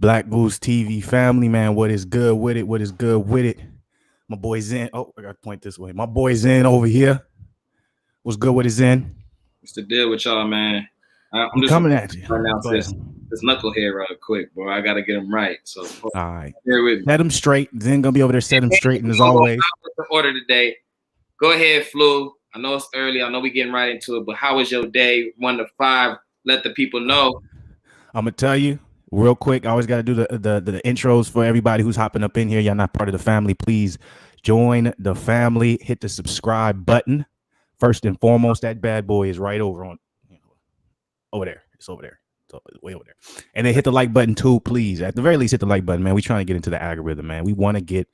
Black Goose TV family, man. What is good with it? What is good with it? My boy Zen. Oh, I got to point this way. My boy Zen over here. What's good with it, Zen? What's the deal with y'all, man? I'm I'm just coming at you. right now Go to ahead. this knucklehead real quick, bro. I gotta get him right. So All right. bear with me. Set him straight. Zen gonna be over there, set him straight, and We're as gonna go always. out with the order today. Go ahead, Flu. I know it's early. I know we're getting right into it, but how was your day? 1 to 5. Let the people know. I'm gonna tell you real quick. I always gotta do the intros for everybody who's hopping up in here. Y'all not part of the family. Please join the family. Hit the subscribe button. First and foremost, that bad boy is right over there. It's over there. It's way over there. And then hit the like button too, please. At the very least, hit the like button, man. We trying to get into the algorithm, man. We want to get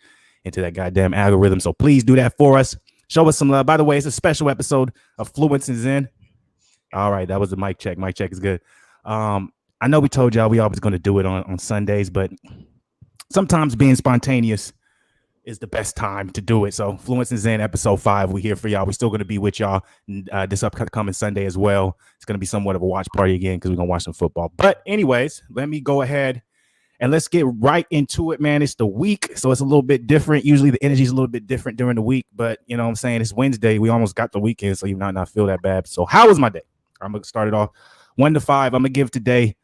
into that goddamn algorithm. So please do that for us. Show us some love. By the way, it's a special episode of Fluence and Zen. All right, that was the mic check. Mic check is good. I know we told y'all we always going to do it on Sundays, but sometimes being spontaneous is the best time to do it. So Fluence and Zen episode 5, we're here for y'all. We're still going to be with y'all this upcoming Sunday as well. It's going to be somewhat of a watch party again because we're going to watch some football. But anyways, let me go ahead and let's get right into it, man. It's the week, so it's a little bit different. Usually the energy is a little bit different during the week, but you know what I'm saying? It's Wednesday. We almost got the weekend, so you might not feel that bad. So how was my day? I'm going to start it off 1 to 5. I'm going to give today.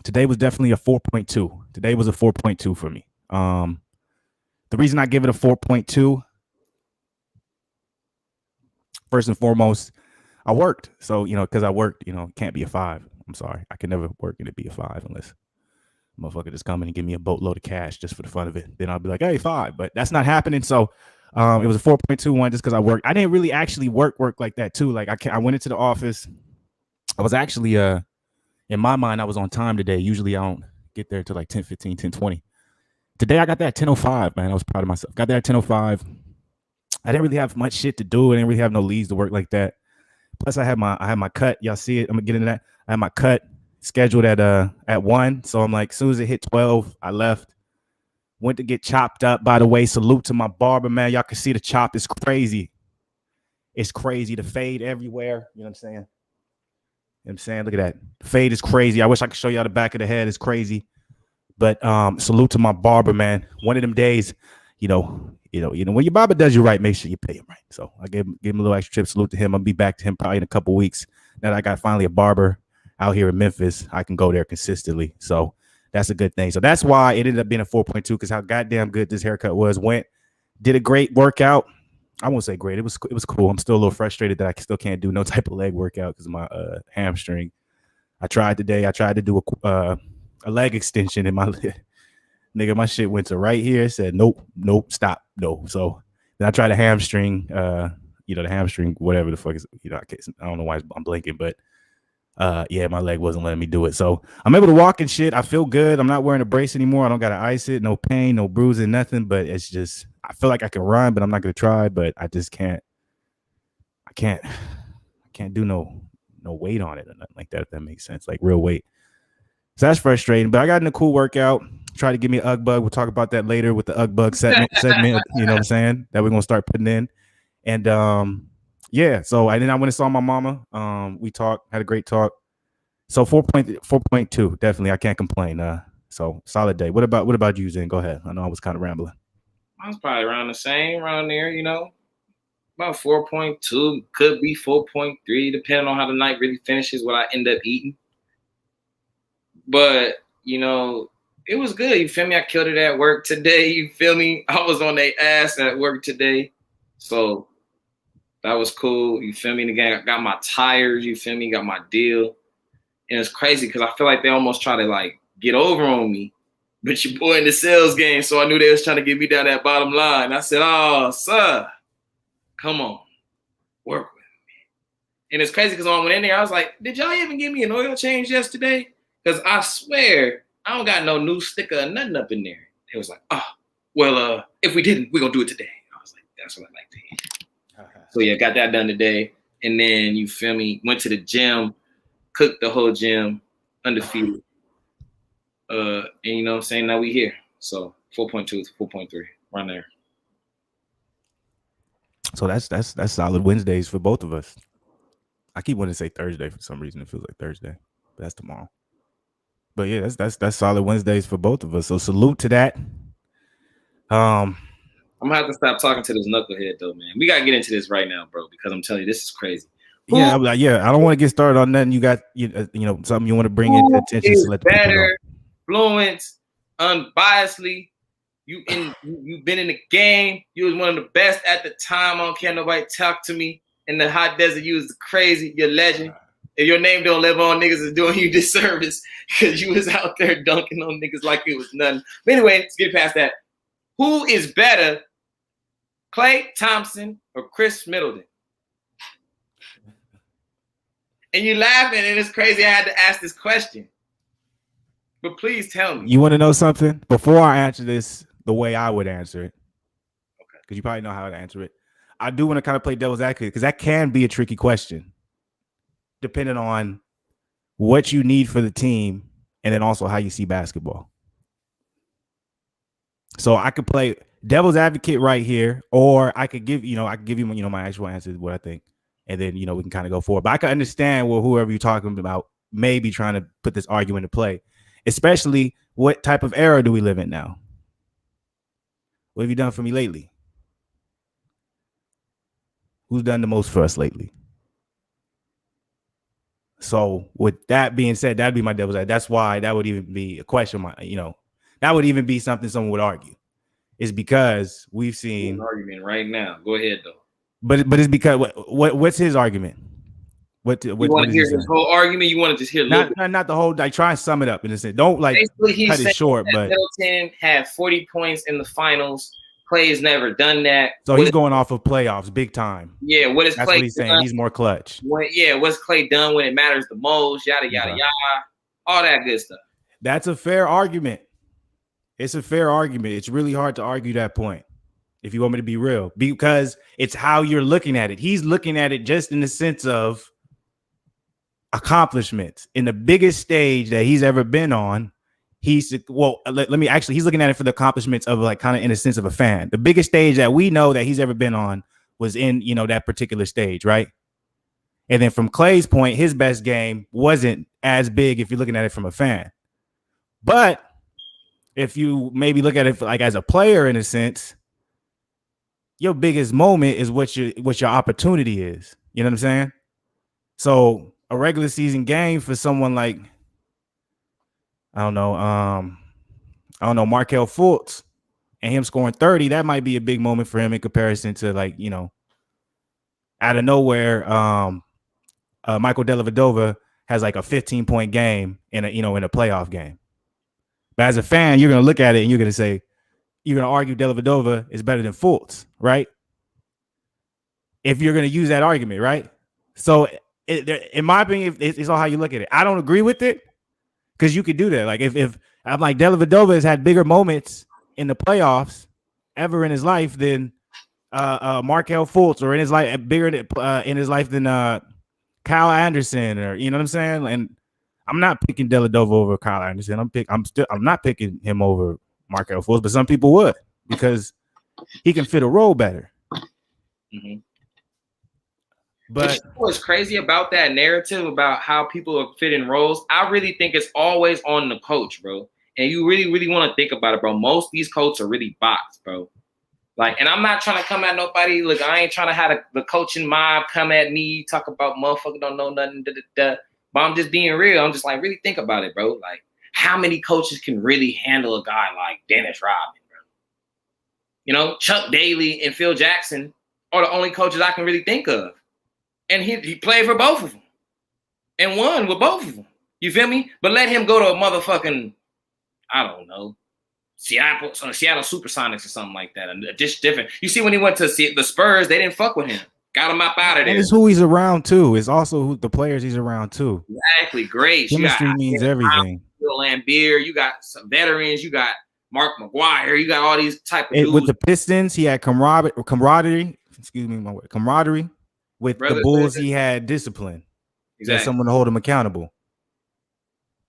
Today was definitely a 4.2. Today was a 4.2 for me. The reason I give it a 4.2, first and foremost, I worked. So, because I worked, it can't be a 5. I'm sorry. I can never work and it be a 5 unless motherfucker just come in and give me a boatload of cash just for the fun of it. Then I'll be like, hey, 5. But that's not happening. So it was a 4.21 just because I worked. I didn't really actually work like that too. Like I went into the office. I was actually, in my mind, I was on time today. Usually I don't get there till like 10:15, 10:20. Today I got there at 10:05, man. I was proud of myself. Got there at 10:05. I didn't really have much shit to do. I didn't really have no leads to work like that. Plus, I had my cut. Y'all see it? I'm gonna get into that. I had my cut scheduled at 1. So I'm like, as soon as it hit 12, I left. Went to get chopped up. By the way, salute to my barber, man. Y'all can see the chop. It's crazy. It's crazy. The fade everywhere. You know what I'm saying? You know what I'm saying? Look at that. The fade is crazy. I wish I could show y'all the back of the head. It's crazy. But salute to my barber, man. One of them days, when your barber does you right, make sure you pay him right. So I gave him a little extra tip. Salute to him. I'll be back to him probably in a couple weeks. Now that I got finally a barber out here in Memphis, I can go there consistently. So that's a good thing. So that's why it ended up being a 4.2 because how goddamn good this haircut was. Did a great workout. I won't say great. It was cool. I'm still a little frustrated that I still can't do no type of leg workout because of my hamstring. I tried today. I tried to do a leg extension in my nigga, my shit went to right here. Said nope, stop, no. So then I tried a hamstring, the hamstring, whatever the fuck is, I don't know why I'm blinking, but yeah, my leg wasn't letting me do it. So I'm able to walk and shit. I feel good. I'm not wearing a brace anymore. I don't gotta ice it, no pain, no bruising, nothing. But it's just I feel like I can run, but I'm not gonna try. But I just can't. I can't do no weight on it or nothing like that. If that makes sense, like real weight. So that's frustrating, but I got in a cool workout. Try to give me an Uggbug. We'll talk about that later with the Uggbug segment, you know what I'm saying, that we're going to start putting in. And yeah, so then I went and saw my mama. We talked, had a great talk. So 4.2, definitely. I can't complain. So solid day. What about you, Zen? Go ahead. I know I was kind of rambling. I was probably around the same, around there, about 4.2, could be 4.3, depending on how the night really finishes, what I end up eating. But, it was good. You feel me? I killed it at work today. You feel me? I was on their ass at work today. So that was cool. You feel me? And again, I got my tires. You feel me? Got my deal. And it's crazy because I feel like they almost try to get over on me. But your boy in the sales game, so I knew they was trying to get me down that bottom line. I said, oh, sir, come on, work with me. And it's crazy because when I went in there, I was like, did y'all even give me an oil change yesterday? Because I swear, I don't got no new sticker or nothing up in there. It was like, if we didn't, we're going to do it today. I was like, that's what I like to hear. So, yeah, got that done today. And then, you feel me, went to the gym, cooked the whole gym, undefeated. And you know what I'm saying? Now we here. So 4.2 to 4.3, right there. So that's solid Wednesdays for both of us. I keep wanting to say Thursday for some reason. It feels like Thursday, but that's tomorrow. But yeah, that's solid Wednesdays for both of us. So salute to that. I'm gonna have to stop talking to this knucklehead though, man. We gotta get into this right now, bro, because I'm telling you, this is crazy. Yeah, I don't want to get started on nothing. You got something you want to bring into attention to let the people know. Fluence, unbiasedly. You've been in the game. You was one of the best at the time. I don't care nobody talk to me. In the hot desert, you was crazy. You're a legend. If your name don't live on, niggas is doing you disservice because you was out there dunking on niggas like it was nothing. But anyway, let's get past that. Who is better, Klay Thompson or Chris Middleton? And you're laughing, and it's crazy I had to ask this question. But please tell me. You want to know something? Before I answer this the way I would answer it, okay, because you probably know how to answer it, I do want to kind of play devil's advocate because that can be a tricky question, depending on what you need for the team and then also how you see basketball. So I could play devil's advocate right here, or I could give you my actual answer is what I think, and then we can kind of go forward. But I can understand whoever you're talking about may be trying to put this argument into play, especially what type of era do we live in now? What have you done for me lately? Who's done the most for us lately? So with that being said, that'd be my devil's advocate. That's why that would even be a question. That would even be something someone would argue. Is because we've seen an argument right now. Go ahead though. But it's because what's his argument? You want to hear his whole argument? You want to just hear not the whole? Like, try and sum it up and just say, don't like cut it short. But Middleton had 40 points in the finals. Clay's never done that. So he's going off of playoffs, big time. Yeah, what is Klay? That's what he's saying. He's more clutch. What's Klay done when it matters the most? Yada yada yada, all that good stuff. That's a fair argument. It's a fair argument. It's really hard to argue that point, if you want me to be real, because it's how you're looking at it. He's looking at it just in the sense of accomplishments in the biggest stage that he's ever been on. He's looking at it for the accomplishments of like kind of in a sense of a fan. The biggest stage that we know that he's ever been on was in, that particular stage, right? And then from Klay's point, his best game wasn't as big if you're looking at it from a fan. But if you maybe look at it like as a player in a sense, your biggest moment is what your opportunity is. You know what I'm saying? So a regular season game for someone like, I don't know, Markelle Fultz and him scoring 30, that might be a big moment for him in comparison to like, out of nowhere, Michael Dellavedova has like a 15-point game in a playoff game. But as a fan, you're going to look at it and you're going to argue Dellavedova is better than Fultz, right? If you're going to use that argument, right? So in my opinion, it's all how you look at it. I don't agree with it because you could do that. Like if I'm like Dellavedova has had bigger moments in the playoffs ever in his life than Markelle Fultz, or in his life bigger in his life than Kyle Anderson, or you know what I'm saying? And I'm not picking Dellavedova over Kyle Anderson. I'm not picking him over Markelle Fultz, but some people would because he can fit a role better. Mm-hmm. But what's crazy about that narrative about how people are fitting roles, I really think it's always on the coach, bro. And you really, really want to think about it, bro. Most of these coaches are really bots, bro. Like, and I'm not trying to come at nobody. Look, I ain't trying to have the coaching mob come at me, talk about motherfucker don't know nothing, But I'm just being real. I'm just like, really think about it, bro. Like, how many coaches can really handle a guy like Dennis Rodman, bro? Chuck Daly and Phil Jackson are the only coaches I can really think of. And he played for both of them and won with both of them. You feel me? But let him go to a motherfucking, I don't know, Seattle Supersonics or something like that. And just different. You see, when he went to the Spurs, they didn't fuck with him. Got him up out of there. And it's who he's around too. It's also who the players he's around too. Exactly. Great. Chemistry means everything. Bill Lambier, you got some veterans. You got Mark McGuire. You got all these type of dudes. With the Pistons, he had camaraderie. Excuse me, my word. Camaraderie. With the Bulls, he had discipline. Exactly. He had someone to hold him accountable.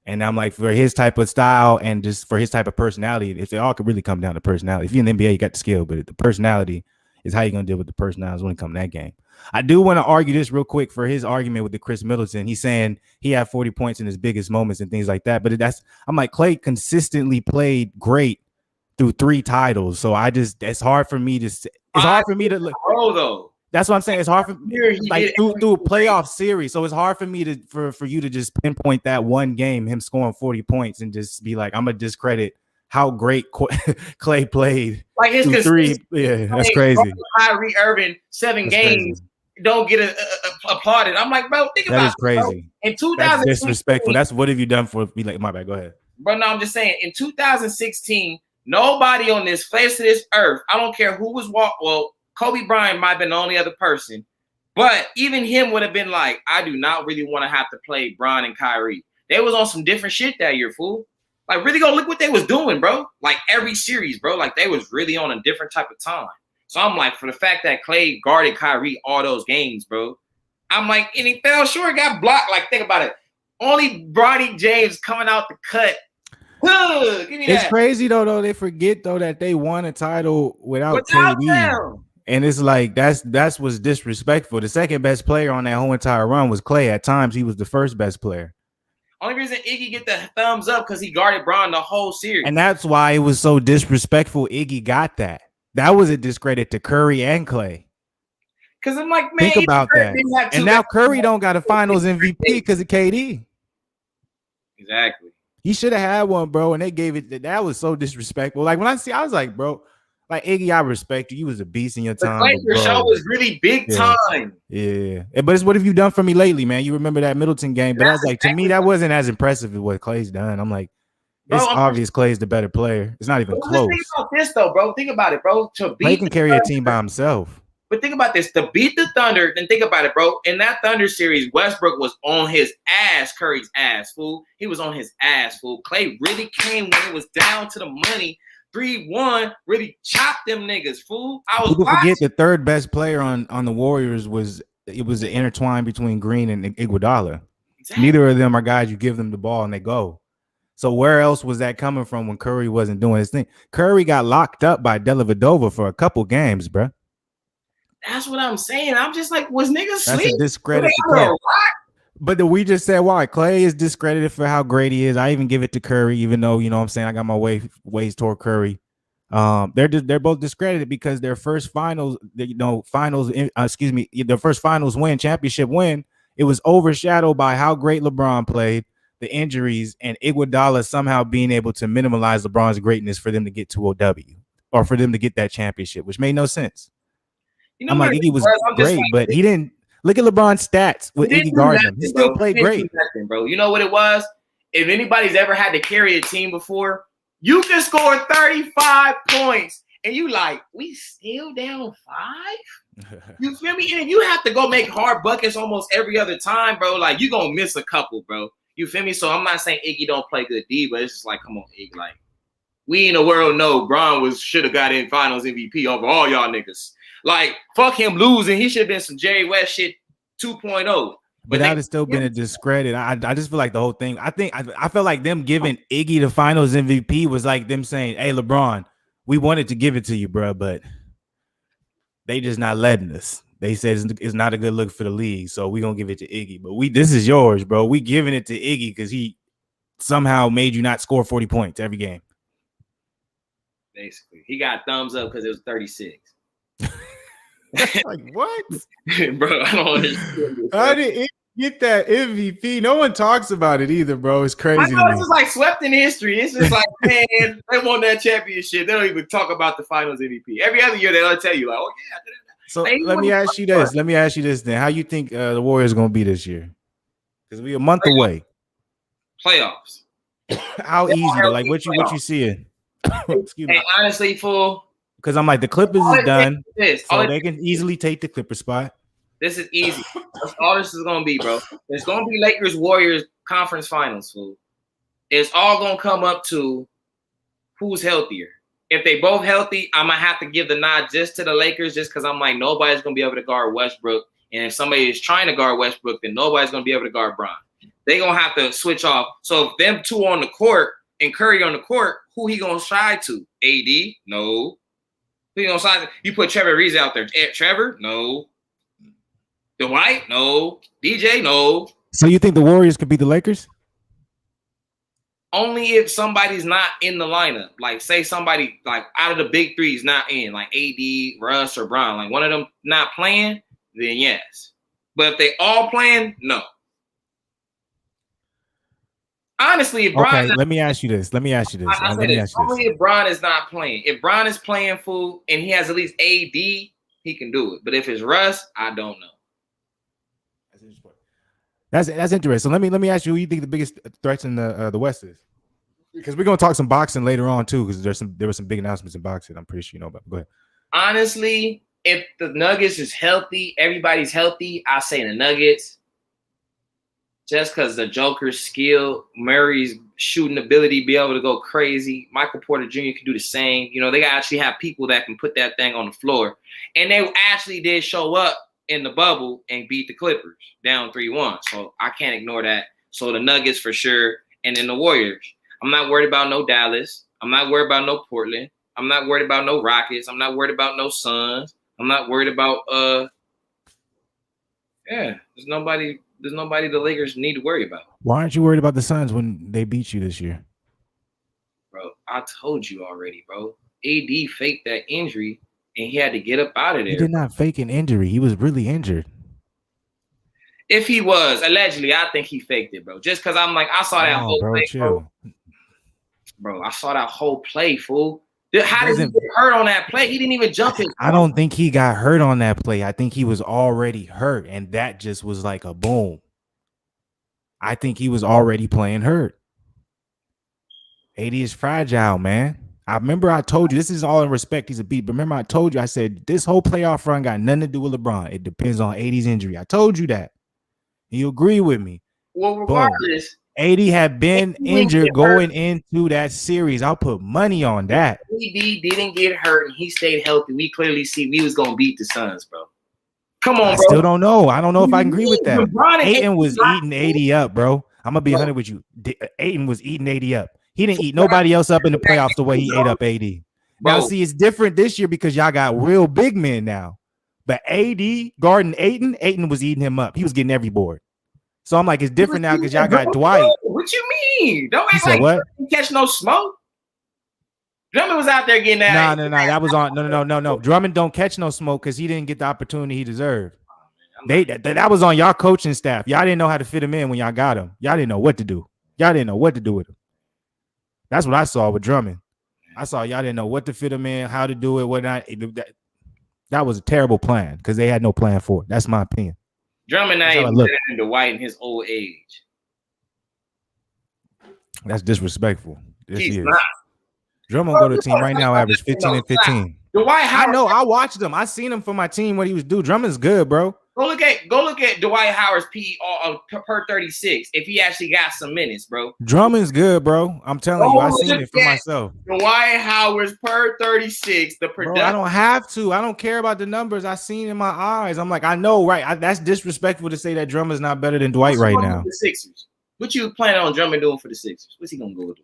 And I'm like, for his type of style and just for his type of personality, if they all could really come down to personality. If you're in the NBA, you got the skill, but the personality Is how you gonna deal with the personalities when it comes to that game. I do want to argue this real quick for his argument with the Chris Middleton. He's saying he had 40 points in his biggest moments and things like that. But I'm like, Clay consistently played great through 3 titles. So it's hard for me to look. Though. That's what I'm saying. It's hard for like through a playoff series. So it's hard for me for you to just pinpoint that one game, him scoring 40 points, and just be like, I'm gonna discredit how great Clay played. Like his 3, yeah, that's crazy. Kyrie Irving 7 games don't get applauded. I'm like, bro, think about it. That is crazy. Bro. In 2016, that's disrespectful. That's what have you done for me? Like, my bad. Go ahead. Bro, no, I'm just saying. In 2016, nobody on this face of this earth, I don't care who was well, Kobe Bryant might have been the only other person, but even him would have been like, I do not really want to have to play Bron and Kyrie. They was on some different shit that year, fool. Like, really go look what they was doing, bro. Like, every series, bro. Like, they was really on a different type of time. So I'm like, for the fact that Clay guarded Kyrie all those games, bro, I'm like, and he fell short, got blocked. Like, think about it. Only Bronny James coming out the cut. Give me it's that. Crazy, though. They forget, though, that they won a title without KD. And it's like, that's what's disrespectful. The second best player on that whole entire run was Clay. At times, he was the first best player. Only reason Iggy get the thumbs up because he guarded Bron the whole series. And that's why it was so disrespectful Iggy got that. That was a discredit to Curry and Clay. Because I'm like, man, think about that. And now Curry don't got a finals MVP because of KD. Exactly. He should have had one, bro. And they gave it. That was so disrespectful. Like, when I was like, bro, like, Iggy, I respect you. You was a beast in your time. Your show was really big time. Yeah. But it's what have you done for me lately, man? You remember that Middleton game? But I was like, to me, that wasn't as impressive as what Clay's done. I'm like, it's obvious Clay's the better player. It's not even close. Think about this, though, bro. Think about it, bro. Clay can carry a team by himself. But think about this. To beat the Thunder, then think about it, bro. In that Thunder series, Westbrook was on his ass, Curry's ass, fool. He was on his ass, fool. Clay really came when it was down to the money. 3-1, really chopped them niggas, fool. People forget the third best player on the Warriors was intertwined between Green and Iguodala. Exactly. Neither of them are guys you give them the ball and they go. So where else was that coming from when Curry wasn't doing his thing? Curry got locked up by Dellavedova for a couple games, bro. That's what I'm saying. I'm just like, was niggas That's sleep? A discredit to Clay. But we just said why Clay is discredited for how great he is. I even give it to Curry, even though, you know what I'm saying, I got my ways toward Curry. They're both discredited because their first finals, their first finals win, championship win, it was overshadowed by how great LeBron played, the injuries, and Iguodala somehow being able to minimize LeBron's greatness for them to get to OW or for them to get that championship, which made no sense. You know, I'm like, Iggy was great, but he didn't. Look at LeBron's stats with Iggy guarding him. He still played great. Nothing, bro. You know what it was? If anybody's ever had to carry a team before, you can score 35 points and you like, we still down 5? You feel me? And if you have to go make hard buckets almost every other time, bro, like, you're going to miss a couple, bro. You feel me? So I'm not saying Iggy don't play good D, but it's just like, come on, Iggy. Like, we in the world know Bron should have got in finals MVP over all y'all niggas. Like, fuck him losing. He should have been some Jerry West shit 2.0. But that has still been a discredit. I just feel like the whole thing. I felt like them giving Iggy the finals MVP was like them saying, hey, LeBron, we wanted to give it to you, bro, but they just not letting us. They said it's not a good look for the league, so we're going to give it to Iggy. But this is yours, bro. We giving it to Iggy because he somehow made you not score 40 points every game. Basically. He got thumbs up because it was 36. Like, what? Bro, I don't understand. How did it get that MVP? No one talks about it either, bro. It's crazy. I know it's just like swept in history. It's just like, man, they won that championship. They don't even talk about the finals MVP. Every other year, they'll tell you, like, oh, yeah, I did that. So let me ask you this then. How you think the Warriors are going to be this year? Because we're a month away. Playoffs. How easy, though? Like, what you seeing? Excuse me. Honestly, fool. Because I'm like, the Clippers is done, so they can easily take the Clipper spot. This is easy. That's all this is going to be, bro. It's going to be Lakers-Warriors conference finals, fool. It's all going to come up to who's healthier. If they both healthy, I'm going to have to give the nod just to the Lakers just because I'm like, nobody's going to be able to guard Westbrook. And if somebody is trying to guard Westbrook, then nobody's going to be able to guard Bron. They're going to have to switch off. So if them two on the court and Curry on the court, who he going to shy to? AD? No. You know, you put Trevor Breezy out there. Trevor, no. Dwight, no. DJ, no. So you think the Warriors could beat the Lakers? Only if somebody's not in the lineup. Like, say somebody like out of the big three is not in, like AD, Russ, or Brown. Like one of them not playing, then yes. But if they all playing, no. Honestly, if Bron, okay, let me ask you this. Only if Bron is not playing. If Bron is playing full and he has at least AD, he can do it. But if it's Russ, I don't know. That's interesting. So let me ask you, who you think the biggest threats in the West is? Because we're gonna talk some boxing later on too. Because there were some big announcements in boxing. I'm pretty sure you know about. Go ahead. Honestly, if the Nuggets is healthy, everybody's healthy. I say the Nuggets. Just because the Joker's skill, Murray's shooting ability, be able to go crazy. Michael Porter Jr. can do the same. You know, they actually have people that can put that thing on the floor. And they actually did show up in the bubble and beat the Clippers down 3-1. So I can't ignore that. So the Nuggets for sure. And then the Warriors. I'm not worried about no Dallas. I'm not worried about no Portland. I'm not worried about no Rockets. I'm not worried about no Suns. I'm not worried about there's nobody the Lakers need to worry about. Why aren't you worried about the Suns when they beat you this year? Bro, I told you already, bro. AD faked that injury and he had to get up out of there. He did not fake an injury. He was really injured. If he was, allegedly, I think he faked it, bro. Just because I'm like, I saw that whole play, chill. Bro, I saw that whole play, fool. How did he get hurt on that play? He didn't even jump in. I don't think he got hurt on that play. I think he was already hurt, and that just was like a boom. I think he was already playing hurt. AD is fragile, man. I remember I told you, this is all in respect, he's a beat, but remember I told you, I said, this whole playoff run got nothing to do with LeBron. It depends on AD's injury. I told you that. You agree with me. Well, regardless. AD had been injured going into that series. I'll put money on that. AD didn't get hurt and he stayed healthy. We clearly see we was going to beat the Suns, bro. Come on, bro. I still don't know. I don't know if I agree with that. Aint was eating AD up, bro. I'm going to be 100 with you. Aint was eating AD up. He didn't eat nobody else up in the playoffs the way he ate up AD. Now, see, it's different this year because y'all got real big men now. But AD guarding Aint was eating him up. He was getting every board. So I'm like, it's different now because y'all got Dwight. What you mean? Don't act like what? You catch no smoke. Drummond was out there getting that. No. That was on. No. Drummond don't catch no smoke because he didn't get the opportunity he deserved. That was on y'all coaching staff. Y'all didn't know how to fit him in when y'all got him. Y'all didn't know what to do. Y'all didn't know what to do with him. That's what I saw with Drummond. I saw y'all didn't know what to fit him in, how to do it, what not. That was a terrible plan because they had no plan for it. That's my opinion. Drummond not even better than Dwight in his old age. That's disrespectful. He's not. Drummond go to the team right now, average 15 and 15. Dwight Howard. I know. I watched him. I seen him for my team. What he was doing. Drummond's good, bro. Go look at Dwight Howard's per 36. If he actually got some minutes, bro. Drummond's good, bro. I'm telling you, I seen it for myself. Dwight Howard's per 36. The production. Bro, I don't have to. I don't care about the numbers. I seen in my eyes. I'm like, I know, right? That's disrespectful to say that Drummond's not better than Dwight right now. The Sixers. What you planning on Drummond doing for the Sixers? What's he gonna go do?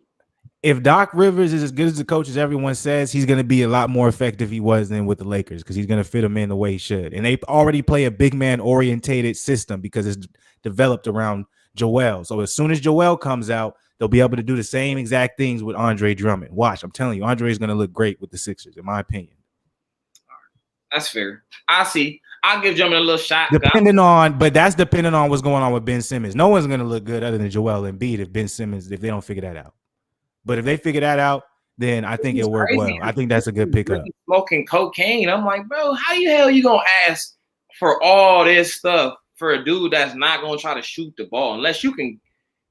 If Doc Rivers is as good as the coach as everyone says, he's going to be a lot more effective he was than with the Lakers because he's going to fit him in the way he should. And they already play a big man orientated system because it's developed around Joel. So as soon as Joel comes out, they'll be able to do the same exact things with Andre Drummond. Watch, I'm telling you, Andre is going to look great with the Sixers, in my opinion. That's fair. I see. I'll give Drummond a little shot. That's depending on what's going on with Ben Simmons. No one's going to look good other than Joel Embiid if they don't figure that out. But if they figure that out, then I think it'll work well. I think that's a good pickup. Smoking cocaine. I'm like, bro, how the hell you gonna ask for all this stuff for a dude that's not gonna try to shoot the ball unless you can't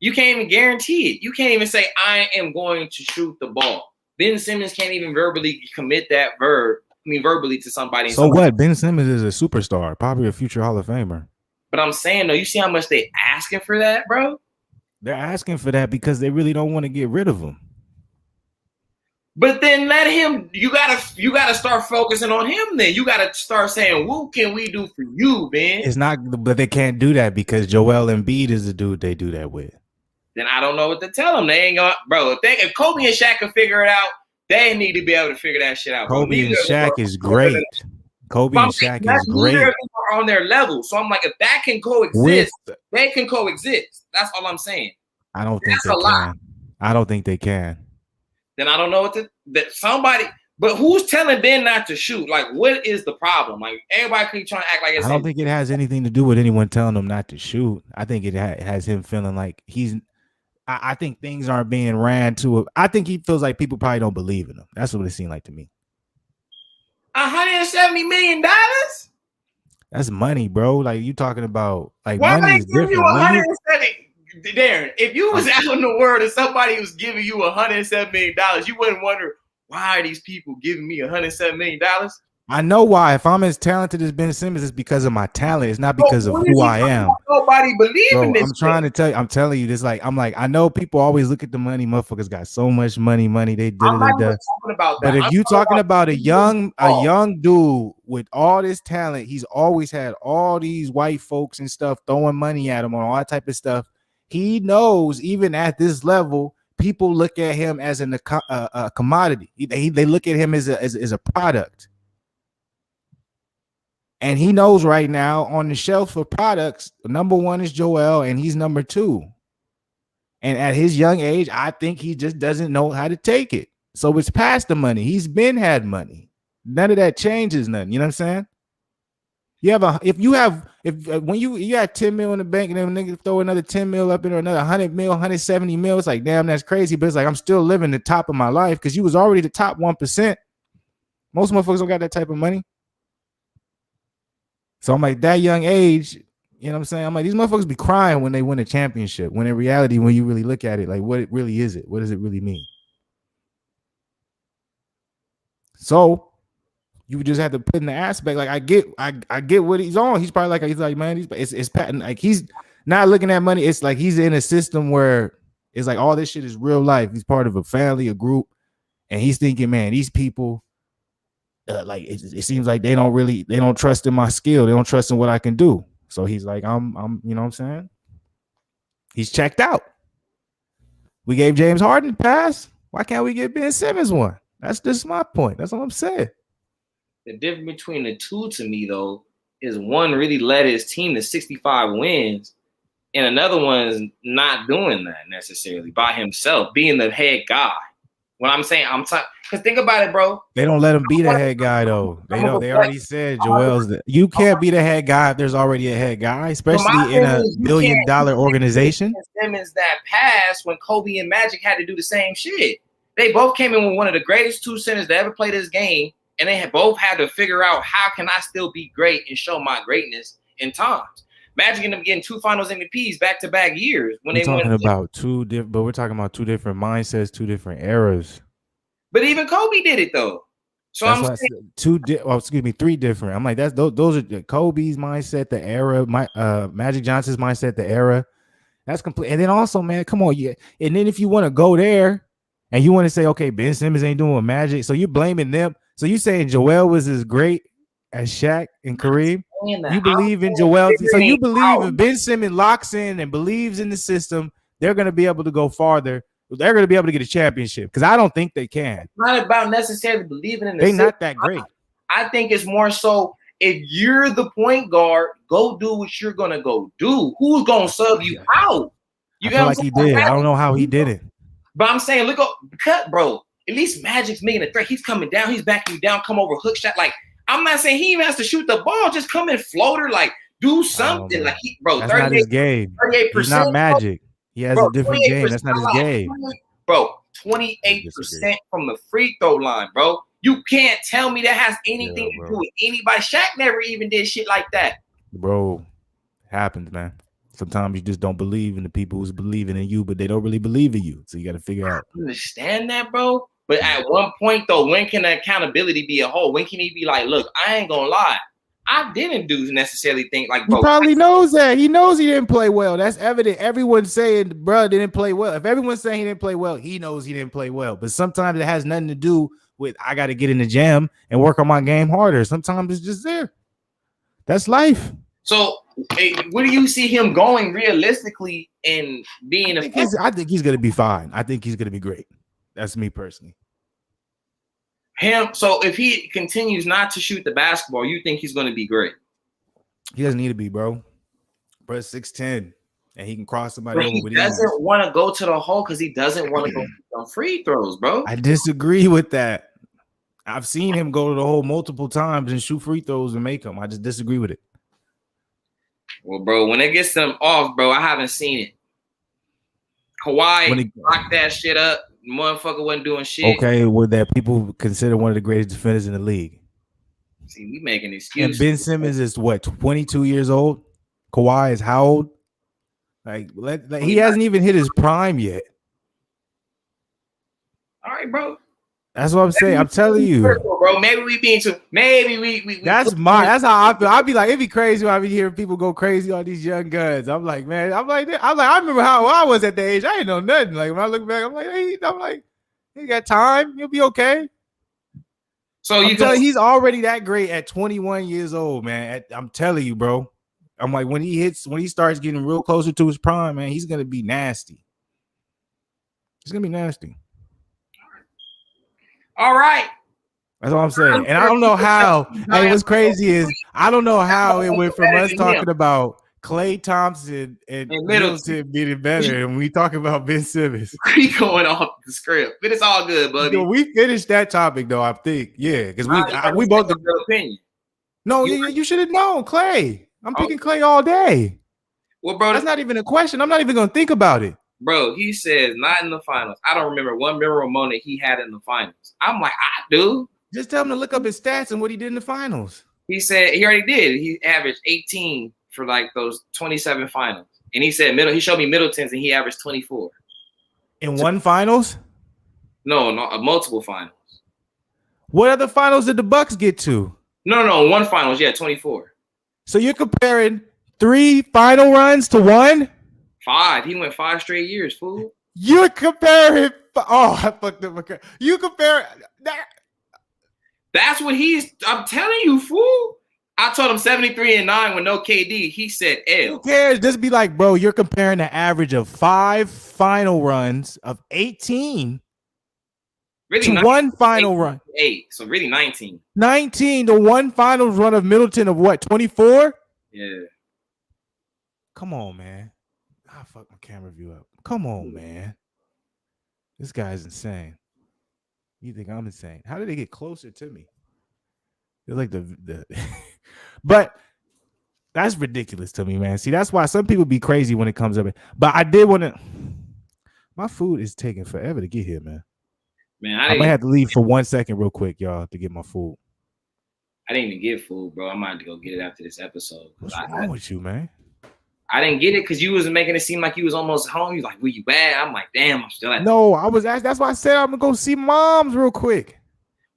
even guarantee it. You can't even say I am going to shoot the ball. Ben Simmons can't even verbally commit that verbally to somebody. So what? Ben Simmons is a superstar, probably a future Hall of Famer. But I'm saying though, you see how much they asking for that, bro? They're asking for that because they really don't want to get rid of him. But then let him. You gotta start focusing on him. Then you gotta start saying, "What can we do for you, man?" It's not, but they can't do that because Joel Embiid is the dude they do that with. Then I don't know what to tell them. They ain't gonna, bro. If Kobe and Shaq can figure it out, They need to be able to figure that shit out, bro. Kobe and Neither of them Shaq is great. Kobe and Shaq is great. Neither of them are on their level. So I'm like, if that can coexist, they can coexist. That's all I'm saying. I don't think they can. I don't think they can. Then I don't know what somebody. But who's telling Ben not to shoot? Like, what is the problem? Like, everybody keep trying to act like it's. I don't think it has anything to do with anyone telling him not to shoot. I think it has him feeling like he's. I think things aren't being ran to him. I think he feels like people probably don't believe in him. That's what it seemed like to me. $170 million? That's money, bro. Like you talking about like why money is different. You 170? Darren, if you was out in the world and somebody was giving you $107 million, you wouldn't wonder why are these people giving me $107 million? I know why. If I'm as talented as Ben Simmons, it's because of my talent. It's not because of who I am. Nobody believes in this. I'm trying to tell you. I'm telling you this. Like I'm like I know people always look at the money. Motherfuckers got so much money. They did. I'm not talking about that. But if you talking about a young dude with all this talent, he's always had all these white folks and stuff throwing money at him on all that type of stuff. He knows even at this level, people look at him as a commodity. They look at him as a product. And he knows right now on the shelf for products, number one is Joel, and he's number two. And at his young age, I think he just doesn't know how to take it. So it's past the money. He's been had money. None of that changes nothing. You know what I'm saying? When you got 10 mil in the bank and then niggas throw another 10 mil up in or another 100 mil, 170 mil, it's like, damn, that's crazy. But it's like, I'm still living the top of my life because you was already the top 1%. Most motherfuckers don't got that type of money. So I'm like, that young age, you know what I'm saying? I'm like, these motherfuckers be crying when they win a championship. When in reality, when you really look at it, like, what really is it? What does it really mean? So you just have to put in the aspect. Like, I get what he's on. He's probably like, man, it's patent. Like, he's not looking at money. It's like he's in a system where it's like all this shit is real life. He's part of a family, a group, and he's thinking, man, these people. Like it seems like they don't trust in my skill. They don't trust in what I can do. So he's like, I'm, you know what I'm saying? He's checked out. We gave James Harden a pass. Why can't we give Ben Simmons one? That's just my point. That's all I'm saying. The difference between the two to me, though, is one really led his team to 65 wins, and another one is not doing that necessarily by himself, being the head guy. What I'm saying, I'm talking, because think about it, bro. They don't let him be the head guy, though. They already said Joel's you can't be the head guy if there's already a head guy, especially in a billion-dollar organization. Simmons that pass when Kobe and Magic had to do the same shit. They both came in with one of the greatest two centers to ever play this game, and they both had to figure out how can I still be great and show my greatness in times. Magic ended up getting 2 Finals MVPs back-to-back years when we're talking about two different mindsets, 2 different eras. But even Kobe did it though. So that's I'm saying 3 different. I'm like those are Kobe's mindset, the era, Magic Johnson's mindset, the era. That's complete. And then also, man, come on, yeah. And then if you want to go there and you want to say, okay, Ben Simmons ain't doing Magic, so you're blaming them. So you saying Joel was as great as Shaq and Kareem? You believe in Joel. So you believe if Ben Simmons locks in and believes in the system, they're going to be able to go farther. They're going to be able to get a championship because I don't think they can. It's not about necessarily believing in the system. They're not that great. I think it's more so if you're the point guard, go do what you're going to go do. Who's going to sub you out? I feel like he did. I don't know how he did it. But I'm saying, look up, cut, bro. At least Magic's making a threat. He's coming down. He's backing you down. Come over, hook shot. Like, I'm not saying he even has to shoot the ball. Just come in floater. Like, do something. Like, that's not his game. 38%. He's not Magic. He has a different game. That's not his game. Bro, 28% from the free throw line, bro. You can't tell me that has anything to do with anybody. Shaq never even did shit like that. Bro, it happens, man. Sometimes you just don't believe in the people who's believing in you, but they don't really believe in you. So you got to figure out. I understand that, bro. But at one point, though, when can accountability be a whole? When can he be like, look, I ain't going to lie. I didn't necessarily think like, bro. He probably knows that. He knows he didn't play well. That's evident. Everyone's saying, bro, didn't play well. If everyone's saying he didn't play well, he knows he didn't play well. But sometimes it has nothing to do with I got to get in the gym and work on my game harder. Sometimes it's just there. That's life. So where do you see him going realistically and being effective? I think he's going to be fine. I think he's going to be great. That's me personally. him. So if he continues not to shoot the basketball, you think he's going to be great? He doesn't need to be, bro. Bro, 6'10", and he can cross somebody But over he with doesn't ease. want to go to the hole because he doesn't want to go on free throws, bro. I disagree with that. I've seen him go to the hole multiple times and shoot free throws and make them. I just disagree with it. Well, bro, when it gets them off, bro, I haven't seen it. Kawhi locked that shit up. Motherfucker wasn't doing shit. Okay, were that people consider one of the greatest defenders in the league? See, we making excuses. And Ben Simmons is what, 22 years old? Kawhi is how old? Like he hasn't even hit his prime yet. All right, bro. That's what I'm saying. I'm telling you, bro. Maybe we being too. Maybe we. That's how I feel. I'd be like, it'd be crazy when I be hearing people go crazy on these young guns. I'm like, man. I remember how I was at the age. I didn't know nothing. Like when I look back, I'm like, he got time. He'll be okay. So he's already that great at 21 years old, man. I'm telling you, bro. I'm like, when he starts getting real closer to his prime, man, he's gonna be nasty. He's gonna be nasty. All right. That's all I'm saying. And I don't know how. Hey, what's crazy is I don't know how it went from us talking about Klay Thompson and Middleton being better, and we talking about Ben Simmons. We going off the script, but it's all good, buddy. We finished that topic though. I think, yeah, because we both have opinion. No, you should have known Klay. I'm picking Klay all day. Well, bro, that's not even a question. I'm not even gonna think about it. Bro, he says not in the finals. I don't remember one memorable moment he had in the finals. I'm like, I do. Just tell him to look up his stats and what he did in the finals. He said he already did. He averaged 18 for like those 27 finals. And he said he showed me Middleton's and he averaged 24. In one finals? No, multiple finals. What other finals did the Bucks get to? No, one finals, yeah, 24. So you're comparing 3 final runs to 1? 5. He went 5 straight years, fool. You're comparing. Oh, I fucked up. You compare that. That's what I'm telling you, fool. I told him 73-9 with no KD. He said L. Who cares? Just be like, bro, you're comparing the average of 5 final runs of 18 really to 1 final run. 8. So really 19. 19 to 1 finals run of Middleton of what? 24? Yeah. Come on, man. I fucked my camera view up. Come on, man. This guy's insane. You think I'm insane? How did they get closer to me? They're like the but that's ridiculous to me, man. See, that's why some people be crazy when it comes up. But I did want to. My food is taking forever to get here, man. I might have to leave for 1 second, real quick, y'all, to get my food. I didn't even get food, bro. I might have to go get it after this episode. What's wrong with you, man? I didn't get it because you was making it seem like you was almost home. You was like, were you bad? I'm like, damn, I'm still at No, I was asked. That's why I said I'm gonna go see moms real quick.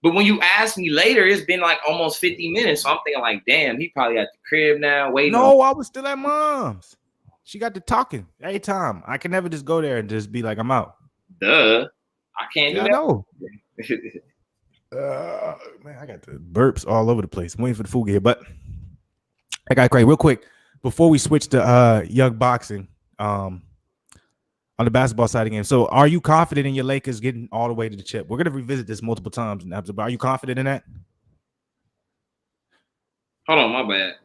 But when you asked me later, it's been like almost 50 minutes. So I'm thinking like, damn, he probably at the crib now waiting. No, I was still at mom's. She got to talking every time. I can never just go there and just be like, I'm out. Duh. I can't do that. I know. Man, I got the burps all over the place. I'm waiting for the food to get here, but I got great real quick. Before we switch to young boxing on the basketball side of the game. So are you confident in your Lakers getting all the way to the chip? We're going to revisit this multiple times, but are you confident in that? Hold on, my bad.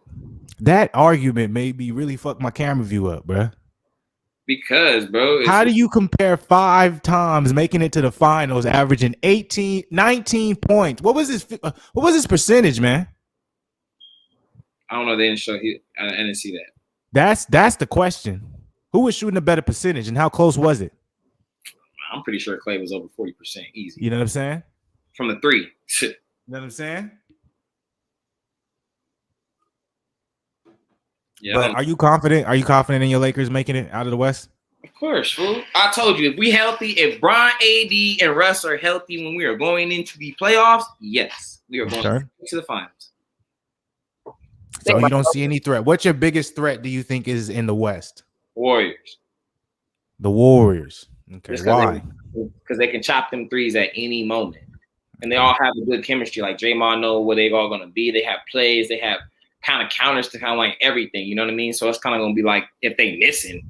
That argument made me really fuck my camera view up, bro. Because, bro. How do you compare 5 times making it to the finals, averaging 19 points? What was his percentage, man? I don't know. They didn't show you. I didn't see that. That's the question. Who was shooting a better percentage, and how close was it? I'm pretty sure Klay was over 40% easy. You know what I'm saying? From the 3. You know what I'm saying? Yeah. But are you confident? Are you confident in your Lakers making it out of the West? Of course, fool. I told you, if Bron, AD, and Russ are healthy when we are going into the playoffs, yes, we are going to the finals. So you don't see any threat. What's your biggest threat do you think is in the West? Warriors. The Warriors. Okay, why? Because they can chop them threes at any moment. And they all have a good chemistry. Like Draymond know where they're all going to be. They have plays. They have kind of counters to kind of like everything. You know what I mean? So it's kind of going to be like if they missing.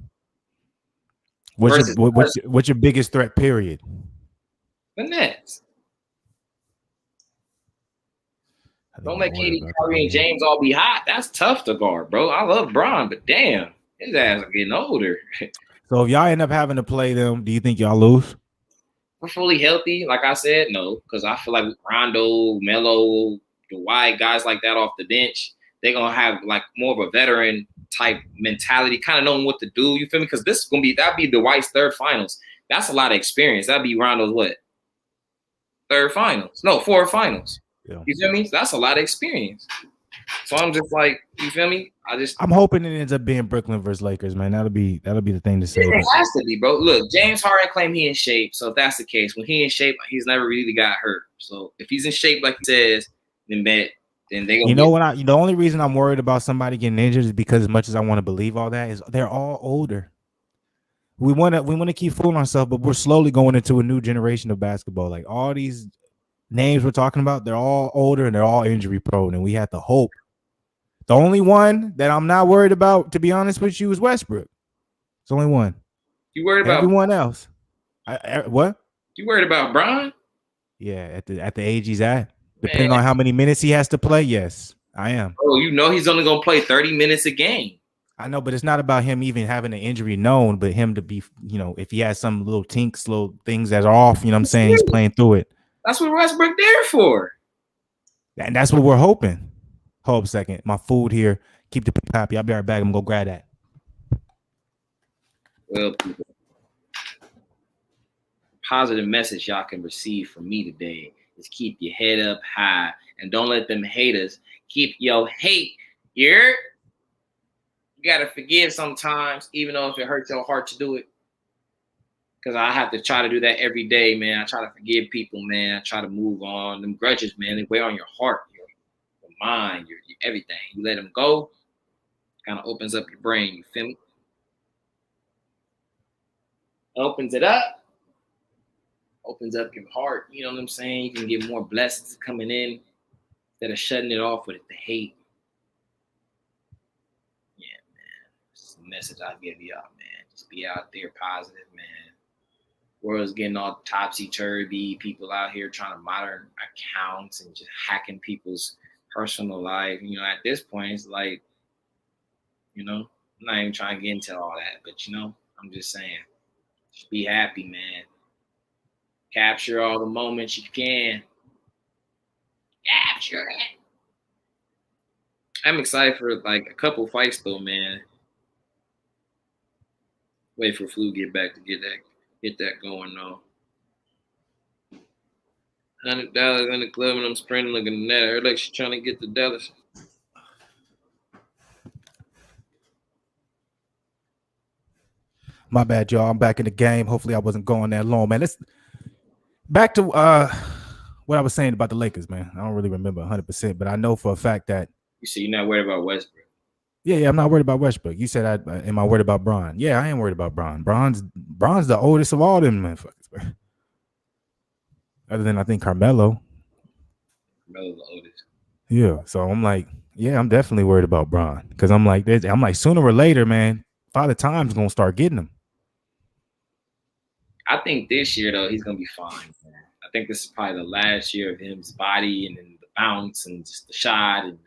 What's your biggest threat, period? The Nets. I think Don't my let order KD, about to Curry, come and in. James all be hot. That's tough to guard, bro. I love Bron, but damn, his ass are getting older. So if y'all end up having to play them, do you think y'all lose? We're fully healthy, like I said, no, because I feel like Rondo, Melo, Dwight, guys like that off the bench, they're gonna have like more of a veteran type mentality, kind of knowing what to do. You feel me? Because this is gonna be that'd be Dwight's third finals. That's a lot of experience. That'd be Rondo's what? Third finals? No, fourth finals. Yeah. You feel me? That's a lot of experience. So I'm just like, you feel me? I'm hoping it ends up being Brooklyn versus Lakers, man. That'll be the thing to say. It But has to be, bro. Look, James Harden claimed he in shape. So if that's the case, when he in shape, he's never really got hurt. So if he's in shape like he says, then bet, then they gonna you know what? The only reason I'm worried about somebody getting injured is because as much as I want to believe all that is they're all older. We want to keep fooling ourselves, but we're slowly going into a new generation of basketball. Like all these names we're talking about, they're all older and they're all injury prone, and we have to hope. The only one that I'm not worried about, to be honest with you, is Westbrook. It's the only one. You worried about everyone else? What? You worried about Bron? Yeah, at the age he's at, depending on how many minutes he has to play. Yes, I am. Oh, you know he's only gonna play 30 minutes a game. I know, but it's not about him even having an injury known, but him to be, if he has some little tinks, little things that are off, you know what I'm saying? He's playing through it. That's what Westbrook there for. And that's what we're hoping. Hold up a second. My food here. Keep the people happy. I'll be right back. I'm going to go grab that. Well, people, positive message y'all can receive from me today is keep your head up high and don't let them haters keep your hate. You got to forgive sometimes, even though if it hurts your heart to do it. Because I have to try to do that every day, man. I try to forgive people, man. I try to move on. Them grudges, man, they weigh on your heart, your mind, your everything. You let them go, kind of opens up your brain. You feel me? Opens it up. Opens up your heart. You know what I'm saying? You can get more blessings coming in instead of shutting it off with the hate. Yeah, man. This is the message I give y'all, man. Just be out there positive, man. World's getting all topsy-turvy. People out here trying to monitor accounts and just hacking people's personal life. At this point, it's like, I'm not even trying to get into all that. But, I'm just saying, just be happy, man. Capture all the moments you can. Capture it. I'm excited for, like, a couple fights, though, man. Wait for Flu to get back to get that going though. $100 in the club and I'm sprinting looking at her like she's trying to get the dollars. My bad, y'all. I'm back in the game. Hopefully I wasn't going that long, man. Let's back to what I was saying about the Lakers, man. I don't really remember 100%, but I know for a fact that you see, you're not worried about Westbrook. Yeah, I'm not worried about Westbrook. You said, am I worried about Bron? Yeah, I am worried about Bron. Bron's the oldest of all them motherfuckers, bro. Other than I think Carmelo. Carmelo's the oldest. Yeah, so I'm like, yeah, I'm definitely worried about Bron because I'm like, sooner or later, man, Father Time's gonna start getting him. I think this year though he's gonna be fine, man. I think this is probably the last year of his body and then the bounce and just the shot and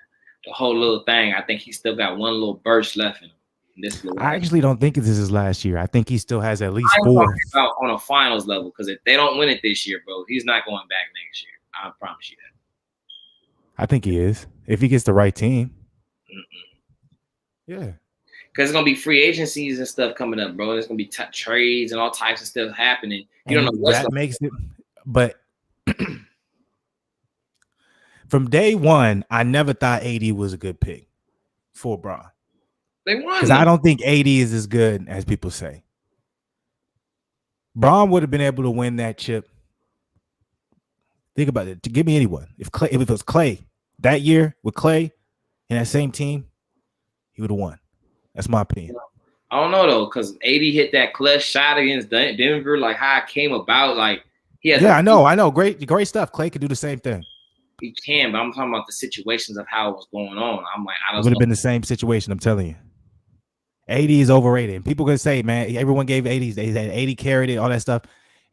the whole little thing. I think he still got one little burst left in him. I actually don't think this is his last year. I think he still has at least 4. About on a finals level, because if they don't win it this year, bro, he's not going back next year. I promise you that. I think he is if he gets the right team. Yeah, because it's gonna be free agencies and stuff coming up, bro. There's gonna be trades and all types of stuff happening. You don't know what's that makes it, but. From day one, I never thought AD was a good pick for Bron. They won because I don't think AD is as good as people say. Bron would have been able to win that chip. Think about it. To give me anyone, if it was Clay that year with Clay in that same team, he would have won. That's my opinion. I don't know though, because AD hit that clutch shot against Denver. Like how it came about, like he has. Yeah, I know. Great stuff. Clay could do the same thing. He can, but I'm talking about the situations of how it was going on. I'm like, it would have been the same situation. I'm telling you. AD is overrated. And people can say, man, everyone gave AD, they said AD carried it, all that stuff.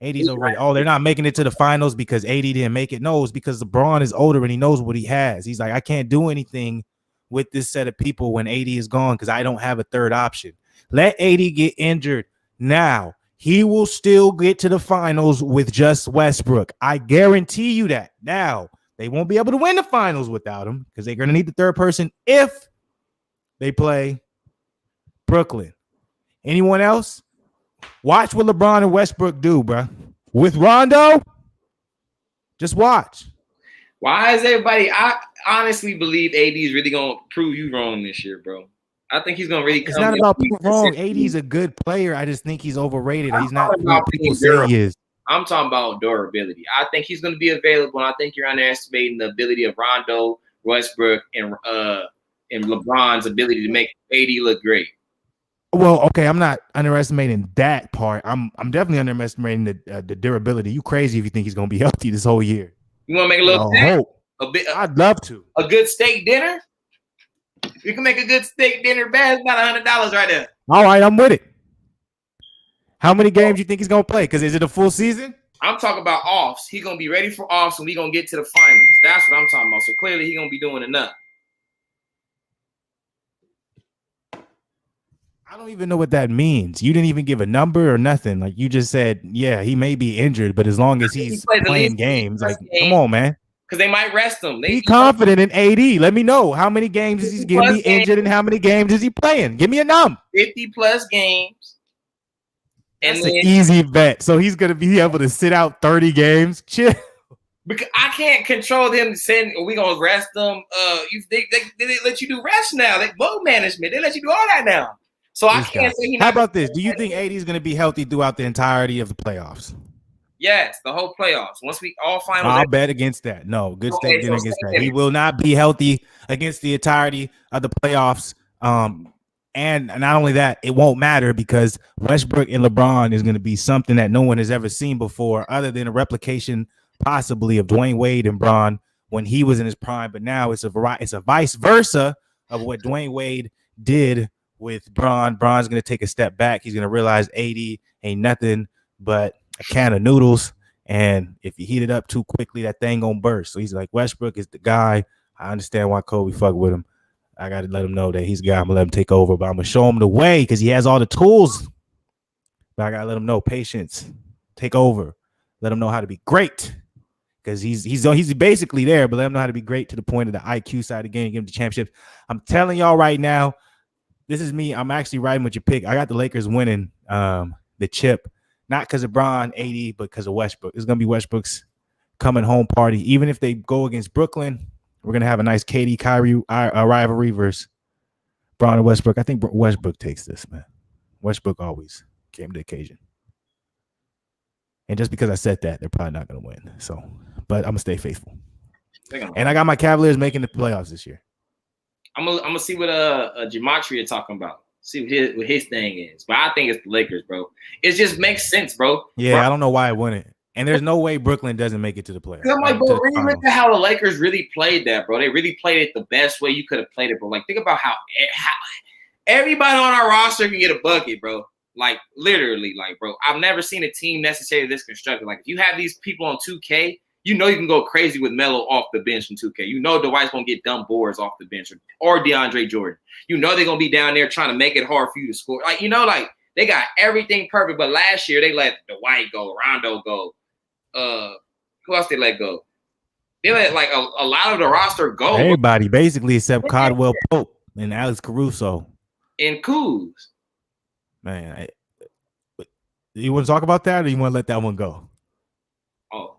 AD's overrated. Oh, they're not making it to the finals because AD didn't make it. No, it's because LeBron is older and he knows what he has. He's like, I can't do anything with this set of people when AD is gone because I don't have a third option. Let AD get injured now. He will still get to the finals with just Westbrook. I guarantee you that. Now, they won't be able to win the finals without him because they're going to need the third person if they play Brooklyn. Anyone else? Watch what LeBron and Westbrook do, bro. With Rondo, just watch. Why is everybody? I honestly believe AD is really gonna prove you wrong this year, bro. I think he's gonna really. It's not about being wrong. AD's a good player. I just think he's overrated. He's not what people say he is. I'm talking about durability. I think he's gonna be available, and I think you're underestimating the ability of Rondo, Westbrook, and LeBron's ability to make AD look great. Well, okay, I'm not underestimating that part. I'm definitely underestimating the durability. You crazy if you think he's gonna be healthy this whole year? You want to make a little hope? I'd love to. A good steak dinner. You can make a good steak dinner bad. It's about $100 right there. All right, I'm with it. How many games do you think he's gonna play? Because is it a full season? I'm talking about offs. He's gonna be ready for offs, and we're gonna get to the finals. That's what I'm talking about. So clearly, he's gonna be doing enough. I don't even know what that means. You didn't even give a number or nothing. Like you just said, yeah, he may be injured, but as long as he's playing games, like come on, man. Because they might rest him. Be confident in AD. Let me know how many games is he going to be injured and how many games is he playing. Give me a number. 50+ games. That's an easy bet. So he's going to be able to sit out 30 games. Chill. Because I can't control them saying we gonna rest them. They let you do rest now. They load management. They let you do all that now. So I can't say. How about this? Do you think AD is going to be healthy throughout the entirety of the playoffs? Yes, the whole playoffs. Once we all finals. I'll bet against that. No, good steak dinner against that. He will not be healthy against the entirety of the playoffs. And not only that, it won't matter because Westbrook and LeBron is going to be something that no one has ever seen before, other than a replication possibly of Dwayne Wade and Bron when he was in his prime. But now it's a vice versa of what Dwayne Wade did with Bron. Bron's going to take a step back. He's going to realize AD ain't nothing but a can of noodles. And if you heat it up too quickly, that thing going to burst. So he's like, Westbrook is the guy. I understand why Kobe fuck with him. I got to let him know that he's the guy. I'm going to let him take over, but I'm going to show him the way because he has all the tools. But I got to let him know patience, take over, let him know how to be great because he's basically there, but let him know how to be great to the point of the IQ side of the game, give him the championship. I'm telling y'all right now, this is me. I'm actually riding with your pick. I got the Lakers winning the chip, not because of Bron, AD, but because of Westbrook. It's going to be Westbrook's coming home party. Even if they go against Brooklyn, we're going to have a nice KD Kyrie rivalry versus Bron and Westbrook. I think Westbrook takes this, man. Westbrook always came to the occasion. And just because I said that, they're probably not going to win. So, but I'm going to stay faithful. And I got my Cavaliers making the playoffs this year. I'm gonna see what Gematria talking about. See what his thing is. But I think it's the Lakers, bro. It just makes sense, bro. Yeah, bro. I don't know why it wouldn't. And there's no way Brooklyn doesn't make it to the playoffs. I'm like, bro, really look at how the Lakers really played that, bro. They really played it the best way you could have played it, bro. Like, think about how everybody on our roster can get a bucket, bro. Like, literally, like, bro, I've never seen a team necessarily this constructed. Like, if you have these people on 2K, you know you can go crazy with Melo off the bench in 2K. You know Dwight's going to get dumb boards off the bench or DeAndre Jordan. You know they're going to be down there trying to make it hard for you to score. Like, you know, like, they got everything perfect. But last year, they let Dwight go, Rondo go. Who else they let go? They let, like, a lot of the roster go. Everybody, basically, except Caldwell Pope and Alex Caruso. And Kuz. Man, you want to talk about that or you want to let that one go? Oh,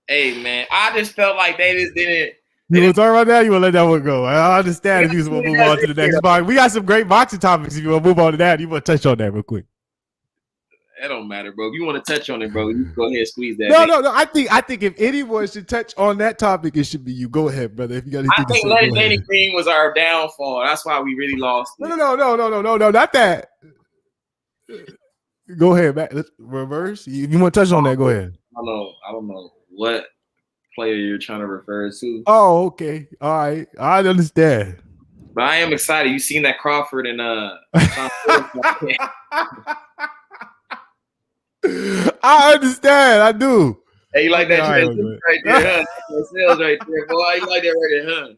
hey, man, I just felt like they just didn't. You want to talk about that? You want to let that one go? I understand if you just want to move on to the next box. We got some great boxing topics. If you want to move on to that, you want to touch on that real quick. It don't matter, bro. If you want to touch on it, bro, you go ahead and squeeze that. No. I think if anyone should touch on that topic, it should be you. Go ahead, brother. If you got anything to say, letting Danny Green was our downfall. That's why we really lost. No, not that. Go ahead, back. Let's reverse. If you want to touch on that, go ahead. I don't know what player you're trying to refer to. Oh, okay. All right. I understand. But I am excited. You seen that Crawford and I understand. I do. Hey, you like Okay, that all right, transition right there, huh? That sales right there, boy. You like that right there, huh?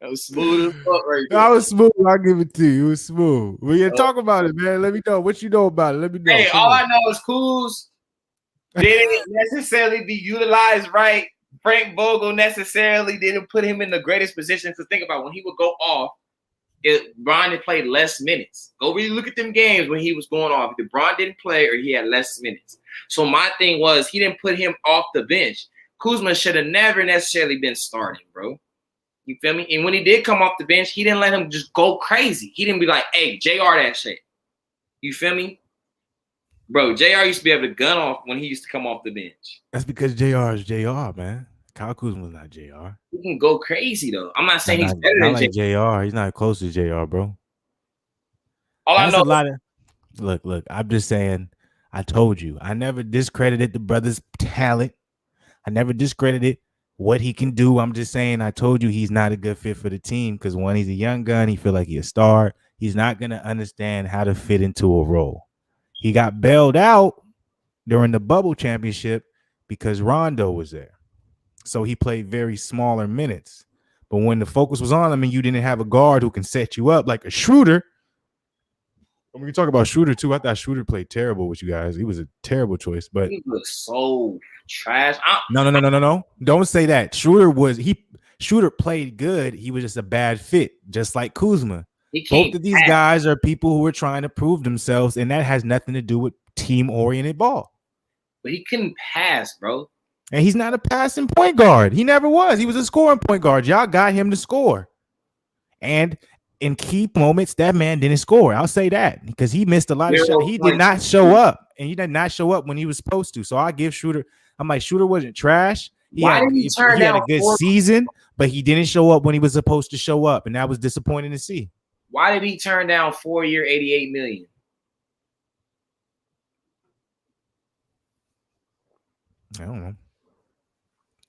That was smooth as fuck right I there. was smooth. I'll give it to you. It was smooth. We can Uh, talk about it, man. Let me know what you know about it. Let me know. hey, Come all on. I know is Kuz didn't necessarily be utilized right. Frank Vogel necessarily didn't put him in the greatest position. Because think about it, when he would go off, Bron had played less minutes. Go really look at them games when he was going off. Either Bron didn't play or he had less minutes. So my thing was he didn't put him off the bench. Kuzma should have never necessarily been starting, bro. You feel me? And when he did come off the bench, he didn't let him just go crazy. He didn't be like, hey, JR that shit. You feel me? Bro, JR used to be able to gun off when he used to come off the bench. That's because JR is JR, man. Kyle Kuzma's not JR. He can go crazy, though. I'm not saying he's Not, better not than JR. like JR. He's not close to JR, bro. All I That's a know, lot of look. I'm just saying. I told you. I never discredited the brother's talent. I never discredited what he can do. I'm just saying. I told you he's not a good fit for the team because when he's a young gun, he feel like he's a star. He's not gonna understand how to fit into a role. He got bailed out during the bubble championship because Rondo was there. So he played very smaller minutes. But when the focus was on him and you didn't have a guard who can set you up like a Schroeder, when we talk about Schroeder too, I thought Schroeder played terrible with you guys. He was a terrible choice. But he looks so trash. no. Don't say that. Schroeder played good. He was just a bad fit, just like Kuzma. Both of these guys are people who are trying to prove themselves, and that has nothing to do with team-oriented ball. But he couldn't pass, bro. And he's not a passing point guard. He never was. He was a scoring point guard. Y'all got him to score. And in key moments, that man didn't score. I'll say that because he missed a lot of shots. He did not show up. And he did not show up when he was supposed to. So I give Schroeder. I'm like, Schroeder wasn't trash. He had a good season, but he didn't show up when he was supposed to show up. And that was disappointing to see. Why did he turn down 4-year, $88 million? I don't know.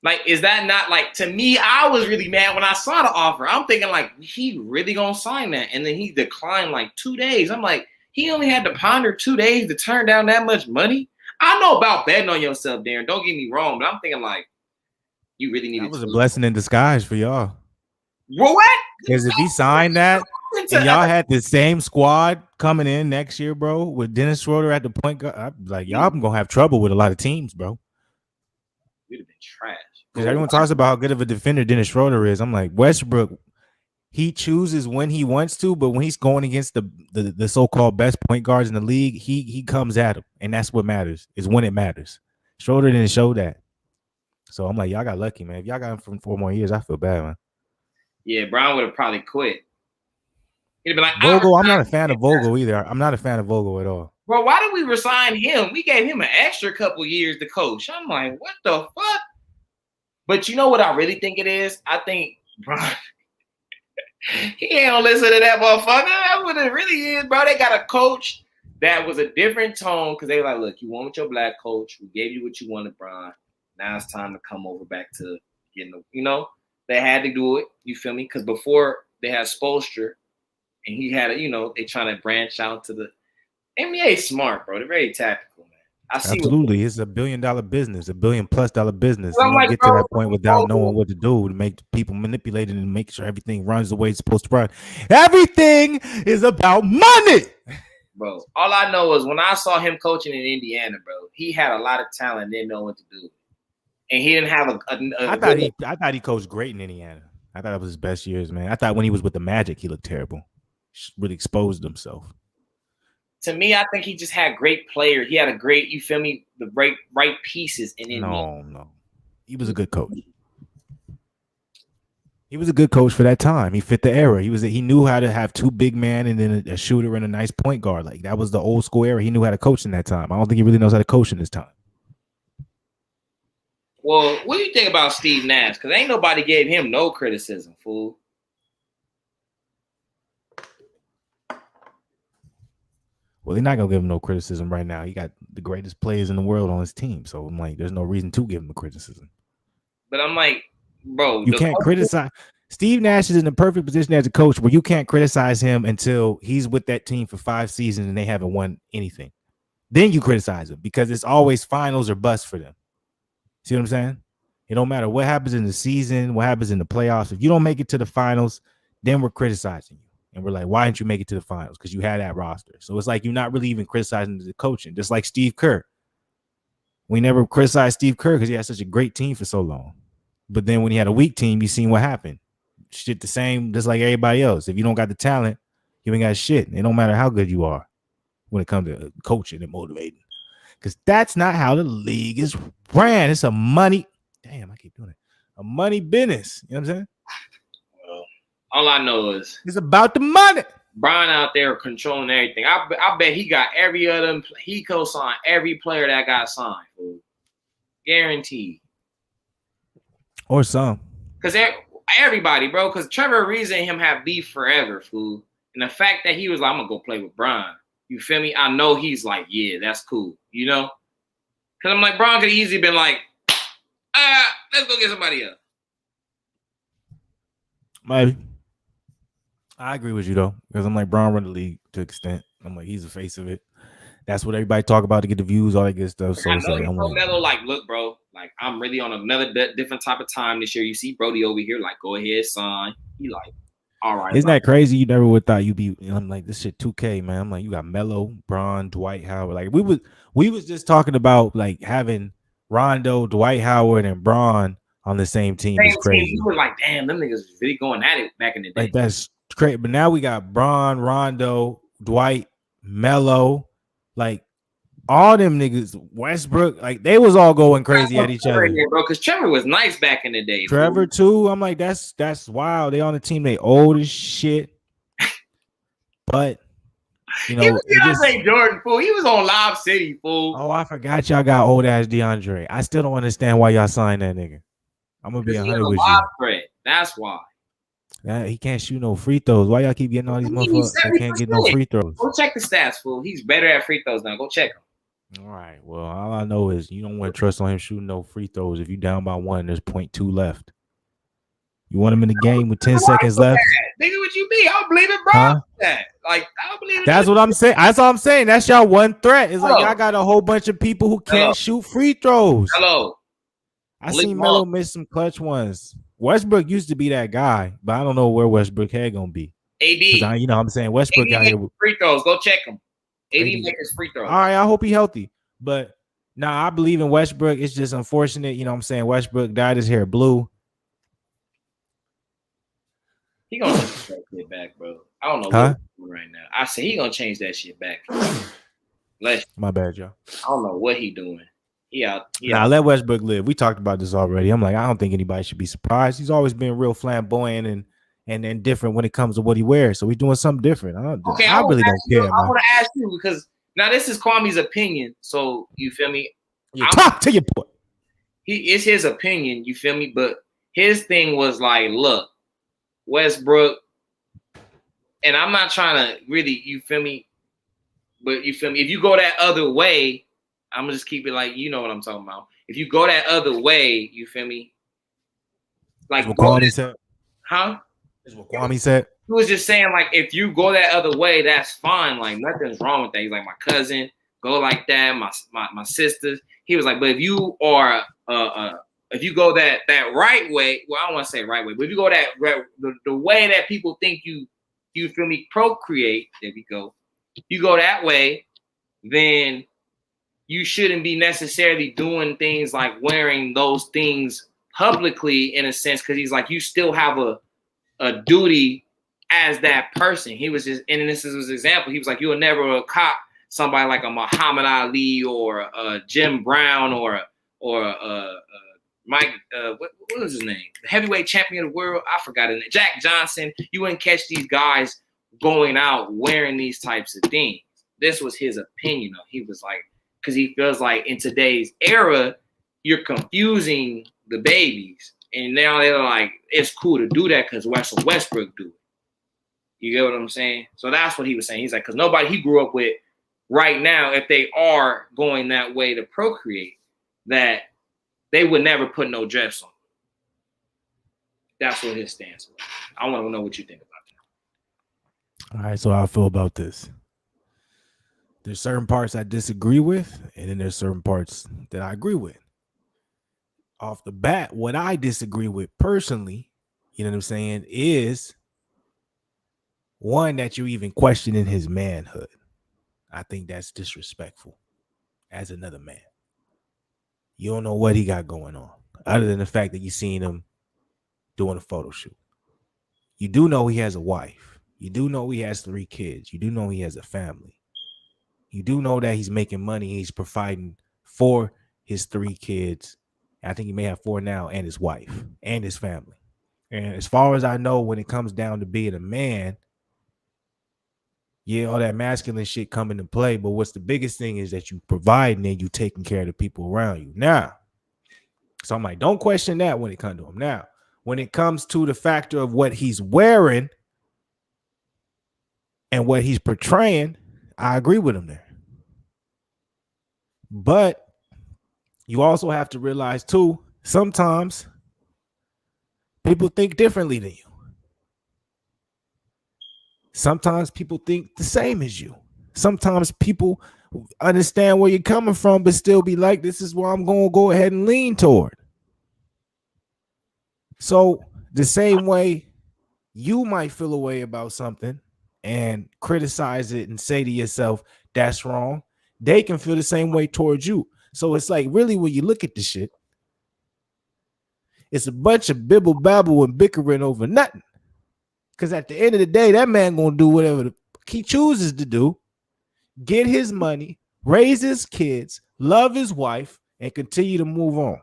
Like, is that not like, to me, I was really mad when I saw the offer. I'm thinking like, he really gonna sign that? And then he declined like 2 days. I'm like, he only had to ponder 2 days to turn down that much money? I know about betting on yourself, Darren. Don't get me wrong, but I'm thinking like, you really needed. That was a blessing in disguise for y'all. Well, what? Because if he signed that and y'all had the same squad coming in next year, bro, with Dennis Schroeder at the point guard, like y'all gonna have trouble with a lot of teams, bro. We'd have been trash. Because everyone talks about how good of a defender Dennis Schroeder is. I'm like, Westbrook, he chooses when he wants to, but when he's going against the so-called best point guards in the league, he comes at him, and that's what matters. Is when it matters. Schroeder didn't show that, so I'm like, y'all got lucky, man. If y'all got him for 4 more years, I feel bad, man. Yeah, Brown would have probably quit. He'd have been like, Vogel. I'm not a fan of Vogel either. I'm not a fan of Vogel at all. Bro, why did we resign him? We gave him an extra couple years to coach. I'm like, what the fuck? But you know what I really think it is? I think, bro, he ain't gonna listen to that motherfucker. That's what it really is, bro. They got a coach that was a different tone because they were like, look, you won with your black coach. We gave you what you wanted, Brian. Now it's time to come over back to getting the, they had to do it. You feel me? Because before they had Spoelstra and he had, they trying to branch out to the NBA smart, bro. They're very tactical, man. Absolutely. It's $1 billion business, $1 billion+ business. You don't get to that point without knowing what to do to make people manipulate it and make sure everything runs the way it's supposed to run. Everything is about money. Bro, all I know is when I saw him coaching in Indiana, bro, he had a lot of talent, didn't know what to do. And he didn't have I thought he coached great in Indiana. I thought it was his best years, man. I thought when he was with the Magic, he looked terrible. Really exposed himself. To me, I think he just had great players. He had a great, you feel me, the right pieces in Indiana. No. He was a good coach. He was a good coach for that time. He fit the era. He knew how to have two big men and then a shooter and a nice point guard. Like that was the old school era. He knew how to coach in that time. I don't think he really knows how to coach in this time. Well, what do you think about Steve Nash? Because ain't nobody gave him no criticism, fool. Well, they're not gonna give him no criticism right now. He got the greatest players in the world on his team, so I'm like, there's no reason to give him a criticism. But I'm like, bro, you can't criticize. Steve Nash is in the perfect position as a coach where you can't criticize him until he's with that team for 5 seasons and they haven't won anything. then you criticize them because it's always finals or bust for them. See what I'm saying? It don't matter what happens in the season, what happens in the playoffs. If you don't make it to the finals, then we're criticizing you. And we're like, why didn't you make it to the finals? Because you had that roster. So it's like you're not really even criticizing the coaching, just like Steve Kerr. We never criticized Steve Kerr because he had such a great team for so long. But then when he had a weak team, you seen what happened. Shit the same, just like everybody else. If you don't got the talent, you ain't got shit. It don't matter how good you are when it comes to coaching and motivating. Because that's not how the league is ran. It's a money. Damn, I keep doing it. A money business. You know what I'm saying? Well, all I know is it's about the money. Brian out there controlling everything. I bet he got every other. He co-signed every player that got signed. Fool. Guaranteed. Or some. Because everybody, bro. Because Trevor Ariza and him have beef forever, fool. And the fact that he was like, I'm gonna go play with Brian. You feel me? I know he's like, yeah, that's cool. You know? Because I'm like, Brian could easily been like, let's go get somebody else. Maybe. I agree with you, though. Because I'm like, Brian run the league to an extent. I'm like, he's the face of it. That's what everybody talk about to get the views, all that good stuff. So I it's know like, he told Melo, like, look, bro, like, I'm really on another different type of time this year. You see Brody over here, like, go ahead, son. He like, all right. Isn't that crazy? You never would thought you'd be. I'm like, this shit 2K, man. I'm like, you got Melo, Braun, Dwight Howard. Like we was just talking about like having Rondo, Dwight Howard, and Braun on the same team is crazy. You were like, damn, them niggas was really going at it back in the day. Like that's crazy. But now we got Braun, Rondo, Dwight, Melo, like all them niggas, Westbrook, like they was all going crazy at each other, bro. Because Trevor was nice back in the day. Trevor too. I'm like, that's wild. They on the team. They old as shit. But you know, he was DeAndre Jordan, fool. He was on Lob City, fool. Oh, I forgot y'all got old ass DeAndre. I still don't understand why y'all signed that nigga. I'm gonna be 100 with you. Threat. That's why. He can't shoot no free throws. Why y'all keep getting all these motherfuckers that can't get no free throws? Go check the stats, fool. He's better at free throws now. Go check him. All right. Well, all I know is you don't want to trust on him shooting no free throws. If you down by one, there's 0.2 left. You want him in the game with 10 seconds left? Nigga, what you mean? I don't believe it, bro. Huh? Like, I don't believe it. That's what I'm saying. That's all I'm saying. That's y'all one threat. It's like y'all got a whole bunch of people who can't shoot free throws. Hello. I seen Melo miss some clutch ones. Westbrook used to be that guy, but I don't know where Westbrook had gonna be. AD. You know what I'm saying? Westbrook out here with free throws. Go check him. AD makes his free throws. All right, I hope he's healthy. But I believe in Westbrook. It's just unfortunate, you know what I'm saying? Westbrook dyed his hair blue. He gonna change that shit back, bro. I don't know what he's doing right now. I said he gonna change that shit back. My bad, y'all. I don't know what he doing. Let Westbrook live. We talked about this already. I'm like, I don't think anybody should be surprised. He's always been real flamboyant and different when it comes to what he wears. So he's doing something different. I really don't care. I want to ask you because now this is Kwame's opinion. So you feel me? Talk to your boy. It's his opinion. You feel me? But his thing was like, look, Westbrook, and I'm not trying to really, you feel me? But you feel me? If you go that other way, I'm gonna just keep it like you know what I'm talking about. If you go that other way, you feel me? Like what Kwame said. Huh? That's what Kwame said. He was just saying like if you go that other way, that's fine. Like nothing's wrong with that. He's like my cousin, go like that. My sisters. He was like, but if you are if you go that right way, well, I don't want to say right way, but if you go that the way that people think you feel me procreate, there we go. You go that way, then you shouldn't be necessarily doing things like wearing those things publicly in a sense, because he's like, you still have a duty as that person. He was just, and this is his example. He was like, you'll never cop somebody like a Muhammad Ali or a Jim Brown or Mike, what was his name? The heavyweight champion of the world. I forgot his name. Jack Johnson. You wouldn't catch these guys going out wearing these types of things. This was his opinion. He was like, because he feels like in today's era, you're confusing the babies. And now they're like, it's cool to do that because Russell Westbrook do it. You get what I'm saying? So that's what he was saying. He's like, because nobody he grew up with right now, if they are going that way to procreate, that they would never put no dress on. That's what his stance was. I want to know what you think about that. All right, so how I feel about this. There's certain parts I disagree with, and then there's certain parts that I agree with. Off the bat, what I disagree with personally, you know what I'm saying, is one that you're even questioning his manhood. I think that's disrespectful as another man. You don't know what he got going on, other than the fact that you seen him doing a photo shoot. You do know he has a wife. You do know he has 3 kids. You do know he has a family. You do know that he's making money. He's providing for his 3 kids. I think he may have 4 now, and his wife and his family. And as far as I know, when it comes down to being a man, yeah, all that masculine shit come into play. But what's the biggest thing is that you providing and you taking care of the people around you. Now, so I'm like, don't question that when it comes to him. Now, when it comes to the factor of what he's wearing and what he's portraying, I agree with him there. But you also have to realize too, sometimes people think differently than you. Sometimes people think the same as you. Sometimes people understand where you're coming from, but still be like, this is where I'm going to go ahead and lean toward. So the same way you might feel a way about something and criticize it and say to yourself, that's wrong, they can feel the same way towards you. So it's like, really, when you look at the shit, it's a bunch of bibble babble and bickering over nothing. Because at the end of the day, that man gonna do whatever he chooses to do, get his money, raise his kids, love his wife, and continue to move on.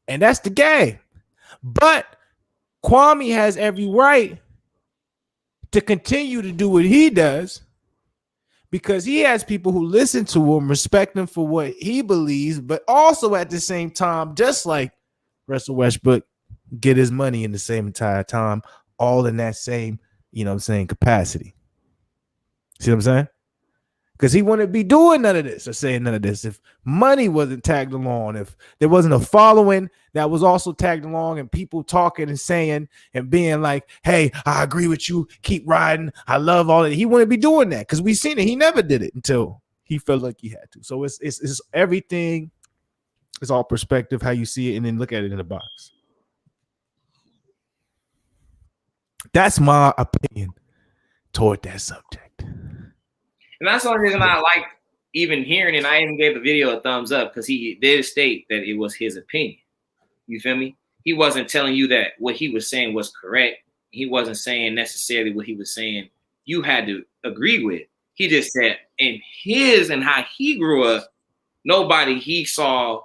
And that's the game. But Kwame has every right to continue to do what he does because he has people who listen to him, respect him for what he believes, but also at the same time, just like Russell Westbrook, get his money in the same entire time, all in that same, you know what I'm saying, capacity. See what I'm saying? Because he wouldn't be doing none of this or saying none of this if money wasn't tagged along, if there wasn't a following that was also tagged along and people talking and saying and being like, hey, I agree with you, keep riding, I love all of it. He wouldn't be doing that because we've seen it. He never did it until he felt like he had to. So it's everything. It's all perspective, how you see it, and then look at it in the box. That's my opinion toward that subject. And that's the only reason I like even hearing, and I even gave the video a thumbs up because he did state that it was his opinion. You feel me? He wasn't telling you that what he was saying was correct. He wasn't saying necessarily what he was saying you had to agree with. He just said in his and how he grew up, nobody he saw,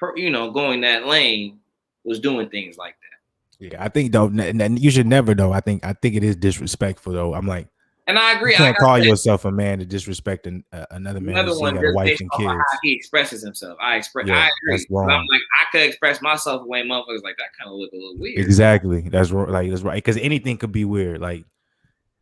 going that lane was doing things like that. Yeah, I think though, you should never though. I think it is disrespectful though. I'm like, and I agree. You can't call yourself a man to disrespect another man. Another one got a just wife based and off kids. of how he expresses himself. I agree. That's wrong. I'm like, I could express myself the way motherfuckers like that kind of look a little weird. Exactly. That's right. Because anything could be weird. Like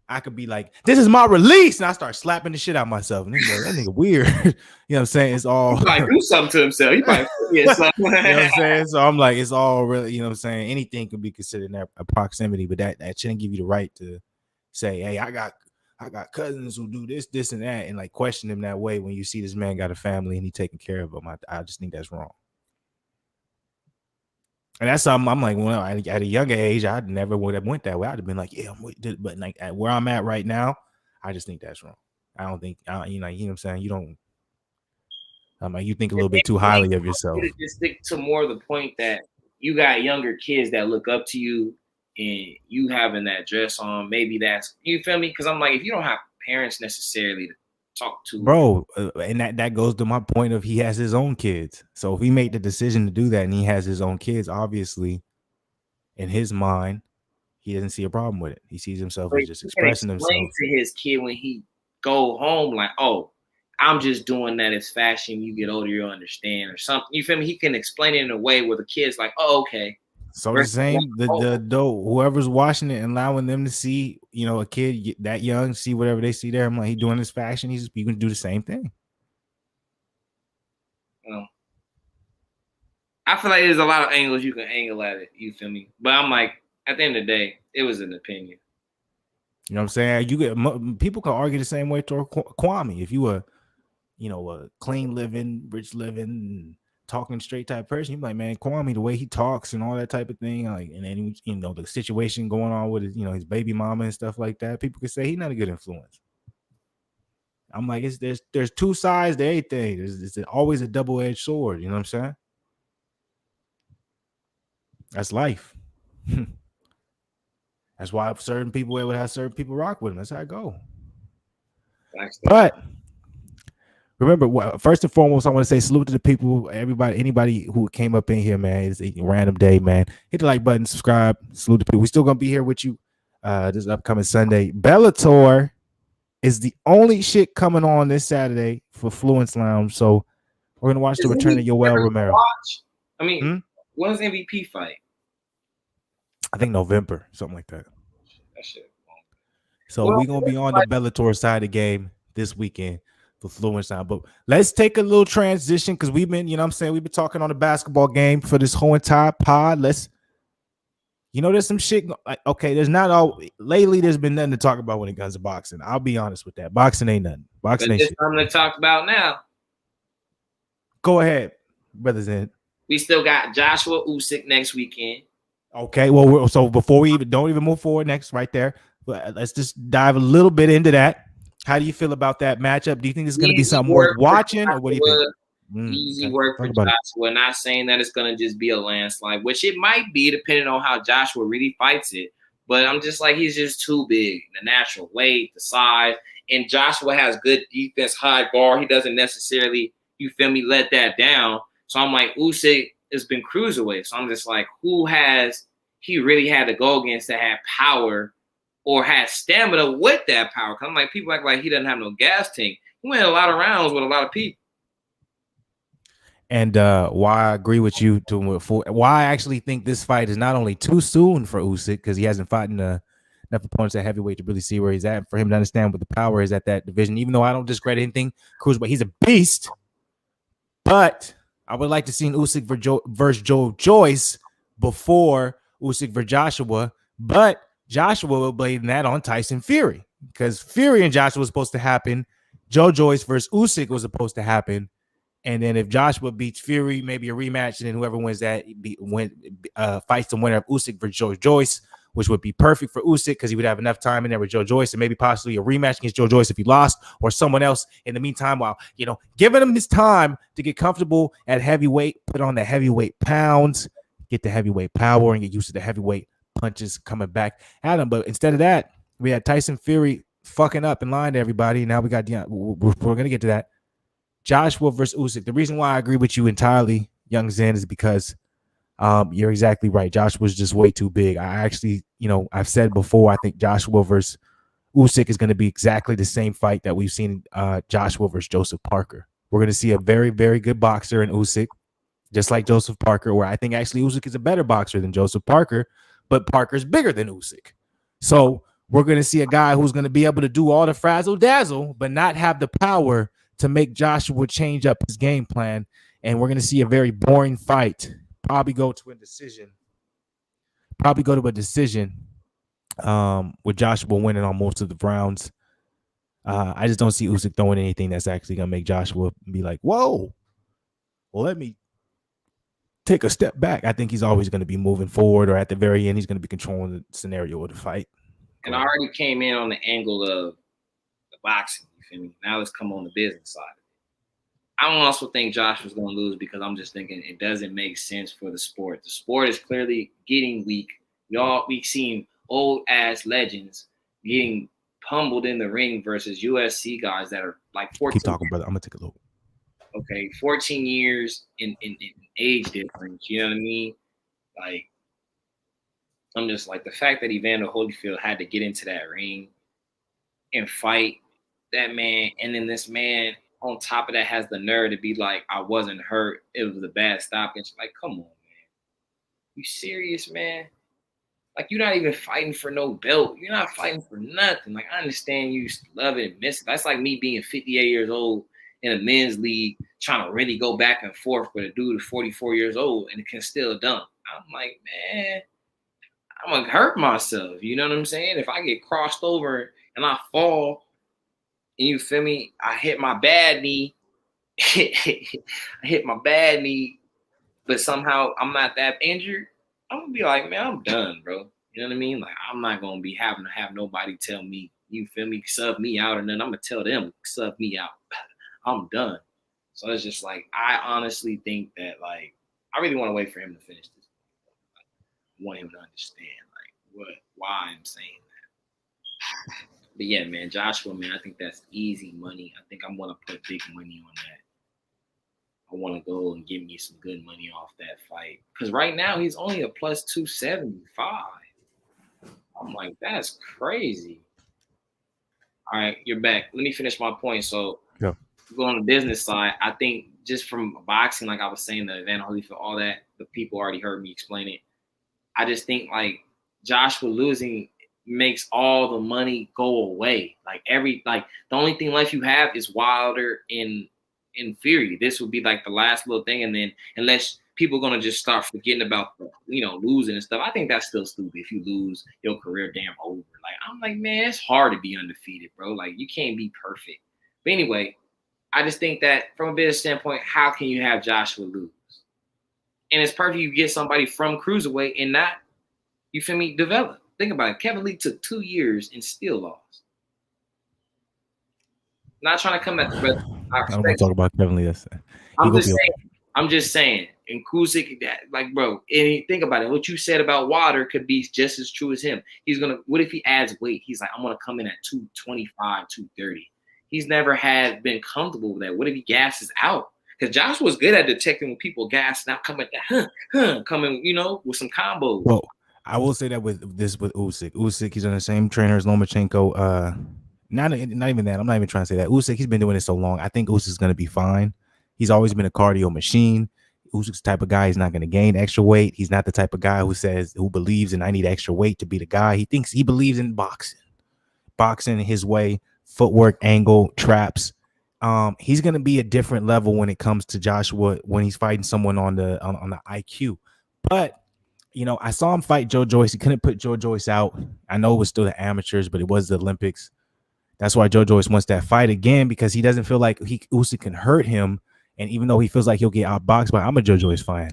I could be like, this is my release, and I start slapping the shit out of myself. And like, that nigga weird. You know what I'm saying? It's all he might do something to himself. He might something. You know what I'm saying? So I'm like, it's all really, you know what I'm saying? Anything could be considered a proximity, but that shouldn't give you the right to say, hey, I got cousins who do this, and that, and like question him that way when you see this man got a family and he taking care of them. I just think that's wrong. And that's something I'm like, well, at a younger age, I never would have went that way. I'd have been like, yeah, but like at where I'm at right now, I just think that's wrong. I don't think, you know what I'm saying? You don't, I'm like, you think a little bit too highly of yourself. You just stick to more of the point that you got younger kids that look up to you and you having that dress on, maybe that's, you feel me? Because I'm like, if you don't have parents necessarily to talk to, bro, and that goes to my point of he has his own kids. So if he made the decision to do that and he has his own kids, obviously in his mind, he doesn't see a problem with it. He sees himself as just expressing himself to his kid when he go home, like, oh, I'm just doing that as fashion. You get older, you'll understand, or something. You feel me? He can explain it in a way where the kid's like, oh, okay. So the same, the adult, whoever's watching it and allowing them to see, you know, a kid that young, see whatever they see there. I'm like, he doing this fashion. You can do the same thing. I feel like there's a lot of angles you can angle at it. You feel me? But I'm like, at the end of the day, it was an opinion. You know what I'm saying? You get people can argue the same way toward Kwame. If you were, a clean living, rich living, talking straight type person, you're like, man, Kwame, the way he talks and all that type of thing, like, and then the situation going on with his, his baby mama and stuff like that. People could say he's not a good influence. I'm like, there's two sides to everything. It's always a double edged sword. You know what I'm saying? That's life. That's why certain people would have certain people rock with him. That's how it go. But remember, first and foremost, I want to say salute to the people, everybody, anybody who came up in here, man. It's a random day, man. Hit the like button, subscribe, salute the people. We're still gonna be here with you this upcoming Sunday. Bellator is the only shit coming on this Saturday for Fluence Lounge. So we're gonna watch the return of Yoel Romero. I mean, when's MVP fight? I think November, something like that. That shit. So we're gonna be on the Bellator side of the game this weekend for Fluence now. But let's take a little transition because we've been, we've been talking on the basketball game for this whole entire pod. There's some shit. Okay, there's not all lately. There's been nothing to talk about when it comes to boxing. I'll be honest with that. Boxing ain't nothing. Boxing ain't shit. Something to talk about now. Go ahead, brother Zen. We still got Joshua Usyk next weekend. Okay, well, so before we don't even move forward next, right there, let's just dive a little bit into that. How do you feel about that matchup? Do you think it's going to be something worth watching, or what do you think? Easy work for Joshua. Not saying that it's going to just be a landslide, which it might be depending on how Joshua really fights it. But I'm just like, he's just too big. The natural weight, the size. And Joshua has good defense, high bar. He doesn't necessarily, let that down. So I'm like, Usyk has been cruiserweight. So I'm just like, who has he really had to go against that had power or had stamina with that power? Because I'm like, people act like he doesn't have no gas tank. He went a lot of rounds with a lot of people. And why I agree with you why I actually think this fight is not only too soon for Usyk because he hasn't fought enough opponents at heavyweight to really see where he's at, for him to understand what the power is at that division. Even though I don't discredit anything, cruiserweight, he's a beast. But I would like to see an Usyk versus Joe Joyce before Usyk versus Joshua. But Joshua will blame that on Tyson Fury because Fury and Joshua was supposed to happen. Joe Joyce versus Usyk was supposed to happen. And then if Joshua beats Fury, maybe a rematch, and then whoever wins that fights the winner of Usyk versus Joe Joyce, which would be perfect for Usyk because he would have enough time in there with Joe Joyce and maybe possibly a rematch against Joe Joyce if he lost or someone else in the meantime while, giving him this time to get comfortable at heavyweight, put on the heavyweight pounds, get the heavyweight power and get used to the heavyweight punches coming back at him. But instead of that, we had Tyson Fury fucking up and lying to everybody. Now we got we're going to get to that. Joshua versus Usyk. The reason why I agree with you entirely, Young Zen, is because you're exactly right. Joshua's just way too big. I actually, I've said before, I think Joshua versus Usyk is going to be exactly the same fight that we've seen Joshua versus Joseph Parker. We're going to see a very, very good boxer in Usyk, just like Joseph Parker, where I think actually Usyk is a better boxer than Joseph Parker, but Parker's bigger than Usyk. So we're going to see a guy who's going to be able to do all the frazzle dazzle, but not have the power to make Joshua change up his game plan. And we're going to see a very boring fight. Probably go to a decision. With Joshua winning on most of the rounds. I just don't see Usyk throwing anything that's actually going to make Joshua be like, whoa, well, let me take a step back. I think he's always going to be moving forward, or at the very end, he's going to be controlling the scenario of the fight. And I already came in on the angle of the boxing. You feel me? Now let's come on the business side. I don't also think Josh was going to lose because I'm just thinking it doesn't make sense for the sport. The sport is clearly getting weak. We've seen old ass legends getting pummeled in the ring versus USC guys that are like 14. Keep talking, brother. I'm gonna take a look. Okay, 14 years in age difference. You know what I mean? Like, I'm just like the fact that Evander Holyfield had to get into that ring and fight that man, and then this man on top of that has the nerve to be like, I wasn't hurt. It was a bad stoppage. Like, come on, man. You serious, man? Like, you're not even fighting for no belt. You're not fighting for nothing. Like, I understand you love it and miss it. That's like me being 58 years old in a men's league trying to really go back and forth with a dude who's 44 years old and can still dunk. I'm like, man, I'm gonna hurt myself. You know what I'm saying? If I get crossed over and I fall, and you feel me, I hit my bad knee. I hit my bad knee, but somehow I'm not that injured. I'm gonna be like, man, I'm done, bro. You know what I mean? Like, I'm not gonna be having to have nobody tell me, you feel me, sub me out, and then I'm gonna tell them sub me out. I'm done. So it's just like, I honestly think that, like, I really want to wait for him to finish this. I want him to understand like why I'm saying that. But yeah, man, Joshua, man, I think that's easy money. I think I'm gonna put big money on that. I want to go and get me some good money off that fight. Because right now he's only a plus 275. I'm like, that's crazy. All right, you're back. Let me finish my point. So Yeah. go on the business side. I think just from boxing, like I was saying, the Evander Holyfield, all that, the people already heard me explain it. I just think like Joshua losing makes all the money go away. Like the only thing left you have is Wilder in Fury. This would be like the last little thing, and then unless people are gonna just start forgetting about losing and stuff, I think that's still stupid. If you lose, your career damn over. Like I'm like, man, it's hard to be undefeated, bro. Like you can't be perfect. But anyway, I just think that from a business standpoint, how can you have Joshua lose? And it's perfect you get somebody from cruiserweight and not, you feel me, develop. Think about it. Kevin Lee took 2 years and still lost. Not trying to come at the rest. I don't want to talk about Kevin Lee. I'm just saying. And Kuzik, like, bro, and think about it. What you said about Wilder could be just as true as him. What if he adds weight? He's like, I'm going to come in at 225, 230. He's never been comfortable with that. What if he gasses out? Because Josh was good at detecting when people gas, now coming at that, coming, with some combos. Well, I will say that with Usyk. Usyk, he's on the same trainer as Lomachenko. Not even that. I'm not even trying to say that. Usyk, he's been doing it so long. I think Usyk's going to be fine. He's always been a cardio machine. Usyk's the type of guy, he's not going to gain extra weight. He's not the type of guy who believes in I need extra weight to be the guy. He believes in boxing his way, footwork, angle, traps. He's going to be a different level when it comes to Joshua when he's fighting someone on the IQ. But I saw him fight Joe Joyce. He couldn't put Joe Joyce out. I know it was still the amateurs, but it was the Olympics. That's why Joe Joyce wants that fight again, because he doesn't feel like Usyk can hurt him. And even though he feels like he'll get outboxed, but I'm a Joe Joyce fan.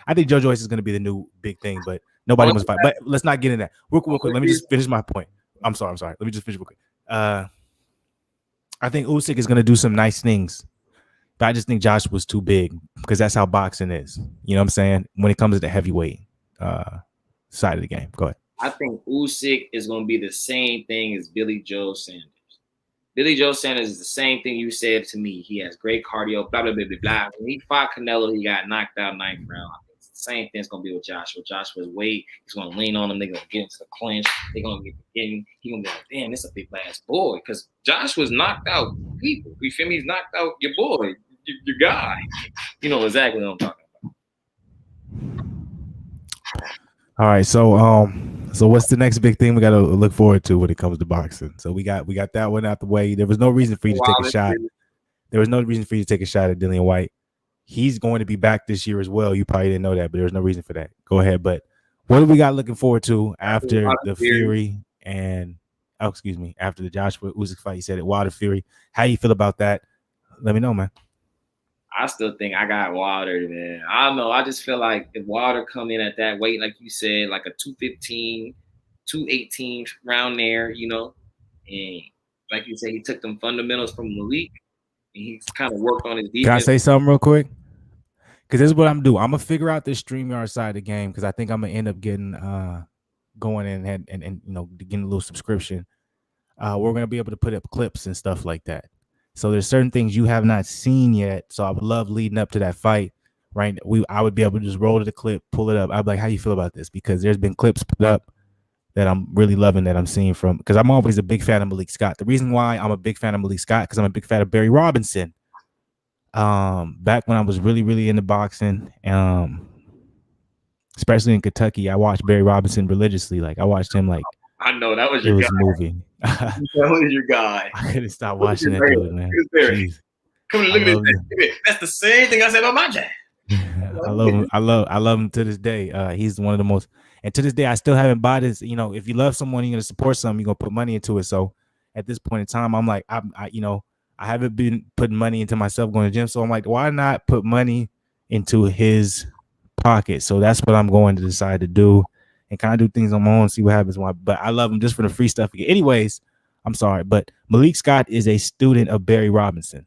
I think Joe Joyce is going to be the new big thing, but nobody wants to fight. But let's not get into that. Real quick, let me just finish my point. I'm sorry. Let me just finish real quick. I think Usyk is going to do some nice things, but I just think Josh was too big, because that's how boxing is. You know what I'm saying? When it comes to the heavyweight side of the game. Go ahead. I think Usyk is going to be the same thing as Billy Joe Sanders. Billy Joe Sanders is the same thing you said to me. He has great cardio, blah, blah, blah, blah, blah. When he fought Canelo, he got knocked out 9th round. It's the same thing it's going to be with Joshua. Joshua's weight, he's going to lean on him. They're going to get into the clinch. They're going to get him. He's going to be like, damn, this is a big ass boy. Because Joshua's knocked out people. You feel me? He's knocked out your boy, your guy. You know exactly what I'm talking about. All right, so what's the next big thing we got to look forward to when it comes to boxing? So we got that one out the way. There was no reason for you to take a shot. There was no reason for you to take a shot at Dillian White. He's going to be back this year as well. You probably didn't know that, but there's no reason for that. Go ahead. But what do we got looking forward to after the Fury and after the Joshua Usyk fight? You said it, Wilder Fury. How you feel about that? Let me know, man. I still think I got Wilder, man. I don't know. I just feel like if Wilder come in at that weight, like you said, like a 215, 218 round there, and like you said, he took them fundamentals from Malik, and he's kind of worked on his defense. Can I say something real quick? Because this is what I'm doing. I'm going to figure out this StreamYard side of the game, because I think I'm going to end up getting going and getting a little subscription. We're going to be able to put up clips and stuff like that. So there's certain things you have not seen yet. So I would love leading up to that fight, right? I would be able to just roll to the clip, pull it up. I'd be like, how you feel about this? Because there's been clips put up that I'm really loving, that I'm seeing from, because I'm always a big fan of Malik Scott. The reason why I'm a big fan of Malik Scott, because I'm a big fan of Barry Robinson. Back when I was really, really into boxing, especially in Kentucky, I watched Barry Robinson religiously. Like I watched him like, I know that was your guy. Moving. That was your guy. I couldn't stop watching that dude, man. Come on, look at this. That's the same thing I said about my dad. I love him. I love him to this day. He's one of the most, and to this day, I still haven't bought his. You know, if you love someone, you're gonna support something. You're gonna put money into it. So at this point in time, I'm like, you know, I haven't been putting money into myself going to gym. So I'm like, why not put money into his pocket? So that's what I'm going to decide to do, and kind of do things on my own, see what happens. But I love him just for the free stuff. Anyways, I'm sorry, but Malik Scott is a student of Barry Robinson.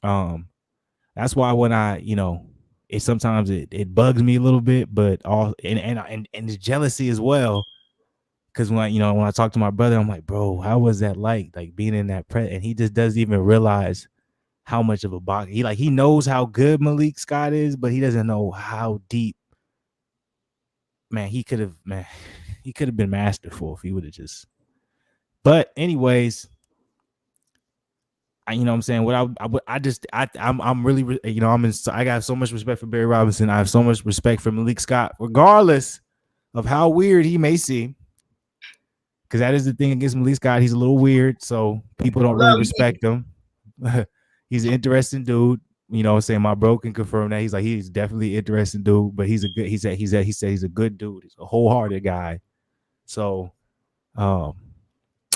That's why when I, you know, it sometimes it bugs me a little bit, but all and the jealousy as well. Because when when I talk to my brother, I'm like, bro, how was that like being in that and he just doesn't even realize how much of a box he knows how good Malik Scott is, but he doesn't know how deep. Man, he could have been masterful if he would have just. But anyways, you know what I'm saying? I'm really, I got so much respect for Barry Robinson. I have so much respect for Malik Scott, regardless of how weird he may seem. Because that is the thing against Malik Scott. He's a little weird, so people don't really respect him. He's an interesting dude. You know what I'm saying? My bro can confirm that. He's definitely an interesting dude, but he said he's a good dude. He's a wholehearted guy. So I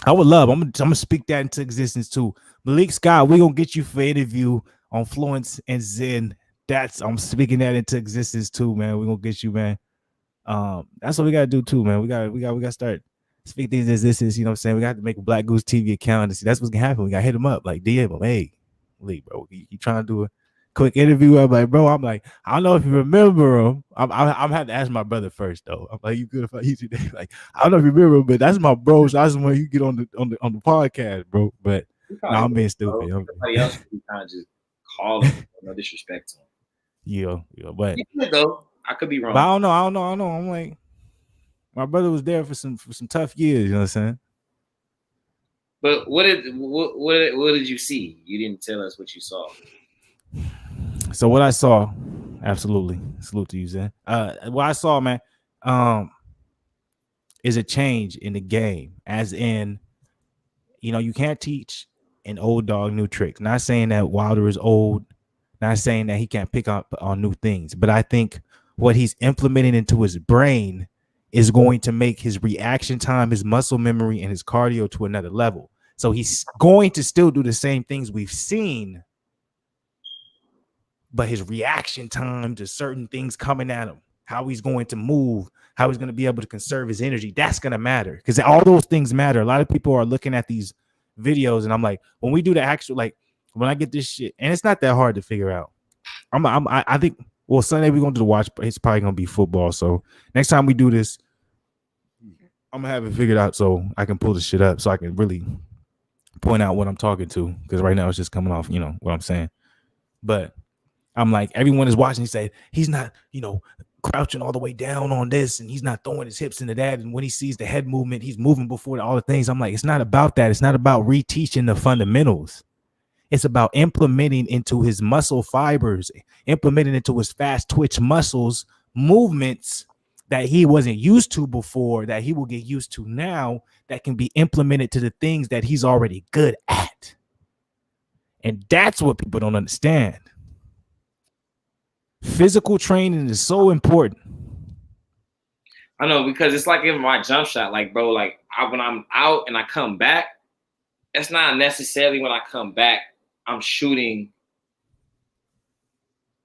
would love. I'm gonna speak that into existence too. Malik Scott, we're gonna get you for interview on Fluence and Zien. I'm speaking that into existence too, man. We're gonna get you, man. That's what we gotta do too, man. We gotta start speak these as this is, you know what I'm saying? We got to make a Black Goose TV account and see that's what's gonna happen. We gotta hit him up, like DM him, hey, Lee, bro, you trying to do a quick interview? I'm like, bro, I don't know if you remember him. I'm having to ask my brother first though. I'm like, you good if I eat today? Like, I don't know if you remember him, but that's my bro. So I just want you get on the podcast, bro. But no, I'm being stupid. Everybody else would be kind of just calling, no disrespect to him. Yeah, but though I could be wrong. But I don't know. I'm like, my brother was there for some tough years. You know what I'm saying? But what did you see? You didn't tell us what you saw. So what I saw, absolutely, salute to you, Zen. What I saw, man, is a change in the game, as in, you can't teach an old dog new tricks. Not saying that Wilder is old, not saying that he can't pick up on new things, but I think what he's implementing into his brain is going to make his reaction time, his muscle memory, and his cardio to another level. So he's going to still do the same things we've seen, but his reaction time to certain things coming at him, how he's going to move, how he's going to be able to conserve his energy, that's going to matter, because all those things matter. A lot of people are looking at these videos, and I'm like, when we do the actual, like, when I get this shit, and it's not that hard to figure out. I think, well, Sunday we're going to watch, but it's probably going to be football. So next time we do this, I'm going to have it figured out so I can pull the shit up so I can really point out what I'm talking to, because right now it's just coming off, what I'm saying. But I'm like, everyone is watching. He said he's not, crouching all the way down on this, and he's not throwing his hips into that. And when he sees the head movement, he's moving before all the things. I'm like, it's not about that. It's not about reteaching the fundamentals. It's about implementing into his muscle fibers, implementing into his fast twitch muscles movements that he wasn't used to before, that he will get used to now, that can be implemented to the things that he's already good at. And that's what people don't understand. Physical training is so important. I know, because it's like in my jump shot, like, bro, like when I'm out and I come back, it's not necessarily when I come back I'm shooting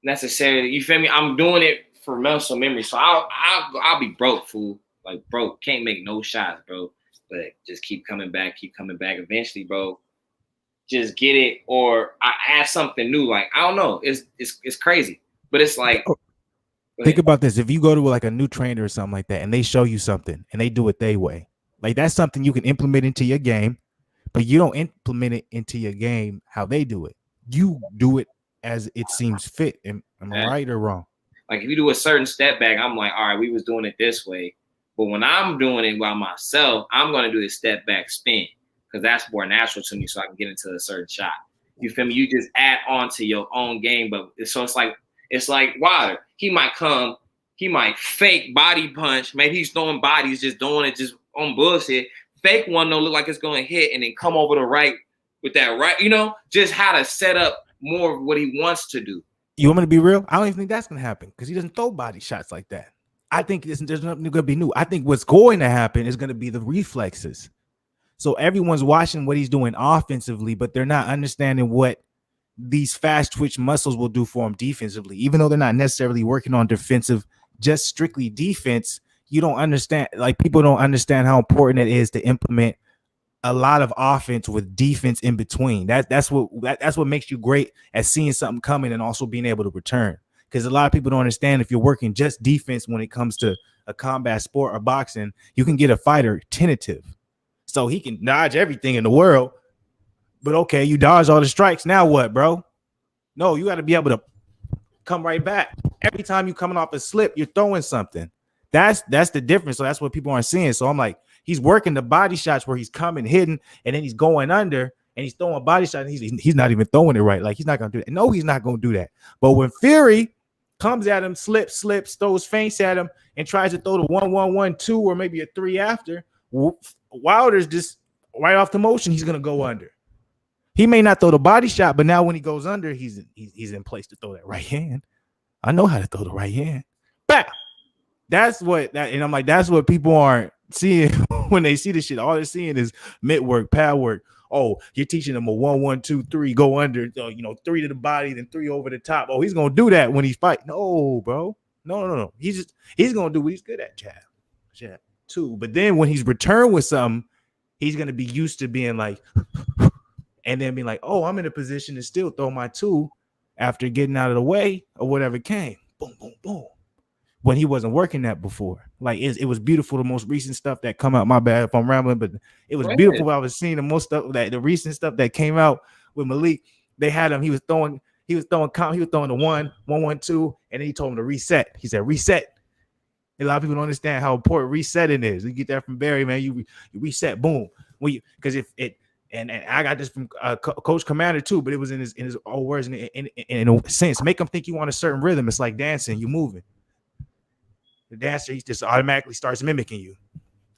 necessarily. You feel me? I'm doing it for muscle memory. So I'll be broke, fool. Like, broke, can't make no shots, bro. But just keep coming back. Eventually, bro, just get it, or I add something new. Like, I don't know. It's crazy. But it's like, think about this. If you go to like a new trainer or something like that, and they show you something and they do it their way, like that's something you can implement into your game, but you don't implement it into your game how they do it. You do it as it seems fit. Am I right or wrong? Like, if you do a certain step back, I'm like, all right, we was doing it this way. But when I'm doing it by myself, I'm going to do the step back spin, because that's more natural to me, so I can get into a certain shot. You feel me? You just add on to your own game. But so it's like Wilder. He might fake body punch. Maybe he's throwing bodies, just doing it just on bullshit. Fake one don't look like it's going to hit, and then come over the right with that right. Just how to set up more of what he wants to do. You want me to be real? I don't even think that's gonna happen because he doesn't throw body shots like that. I think there's nothing gonna be new. I think what's going to happen is gonna be the reflexes. So everyone's watching what he's doing offensively, but they're not understanding what these fast twitch muscles will do for him defensively. Even though they're not necessarily working on defensive, just strictly defense, you don't understand. Like people don't understand how important it is to implement a lot of offense with defense in between. That's what makes you great at seeing something coming and also being able to return. Because a lot of people don't understand if you're working just defense when it comes to a combat sport or boxing, you can get a fighter tentative. So he can dodge everything in the world. But okay, you dodge all the strikes. Now what, bro? No, you got to be able to come right back. Every time you coming off a slip, you're throwing something. That's the difference. So that's what people aren't seeing. So I'm like, he's working the body shots where he's coming hidden and then he's going under and he's throwing body shots. And he's not even throwing it right. Like he's not gonna do that. No, he's not gonna do that. But when Fury comes at him, slips, throws feints at him, and tries to throw the 1-1-1-2 or maybe a 3 after, Wilder's just right off the motion. He's gonna go under. He may not throw the body shot, but now when he goes under, he's in place to throw that right hand. I know how to throw the right hand. Bow. That's what and I'm like, that's what people aren't seeing when they see this shit. All they're seeing is mid work, pad work. Oh, you're teaching them a 1-1-2-3, go under, 3 to the body, then 3 over the top. Oh, he's gonna do that when he's fighting. No, bro. No. He's gonna do what he's good at, jab, 2. But then when he's returned with something, he's gonna be used to being like, and then be like, oh, I'm in a position to still throw my 2 after getting out of the way or whatever came. Boom, boom, boom. When he wasn't working that before. Like it was beautiful. The most recent stuff that come out, my bad if I'm rambling, but it was beautiful. I was seeing the most stuff that the recent stuff that came out with Malik. They had him, he was throwing the 1-1-1-2, and then he told him to reset. He said, reset. A lot of people don't understand how important resetting is. You get that from Barry, man. You reset, boom. Because if it and I got this from Coach Commander too, but it was in his old words in a sense. Make him think you want a certain rhythm. It's like dancing, you moving. The dancer, he just automatically starts mimicking you.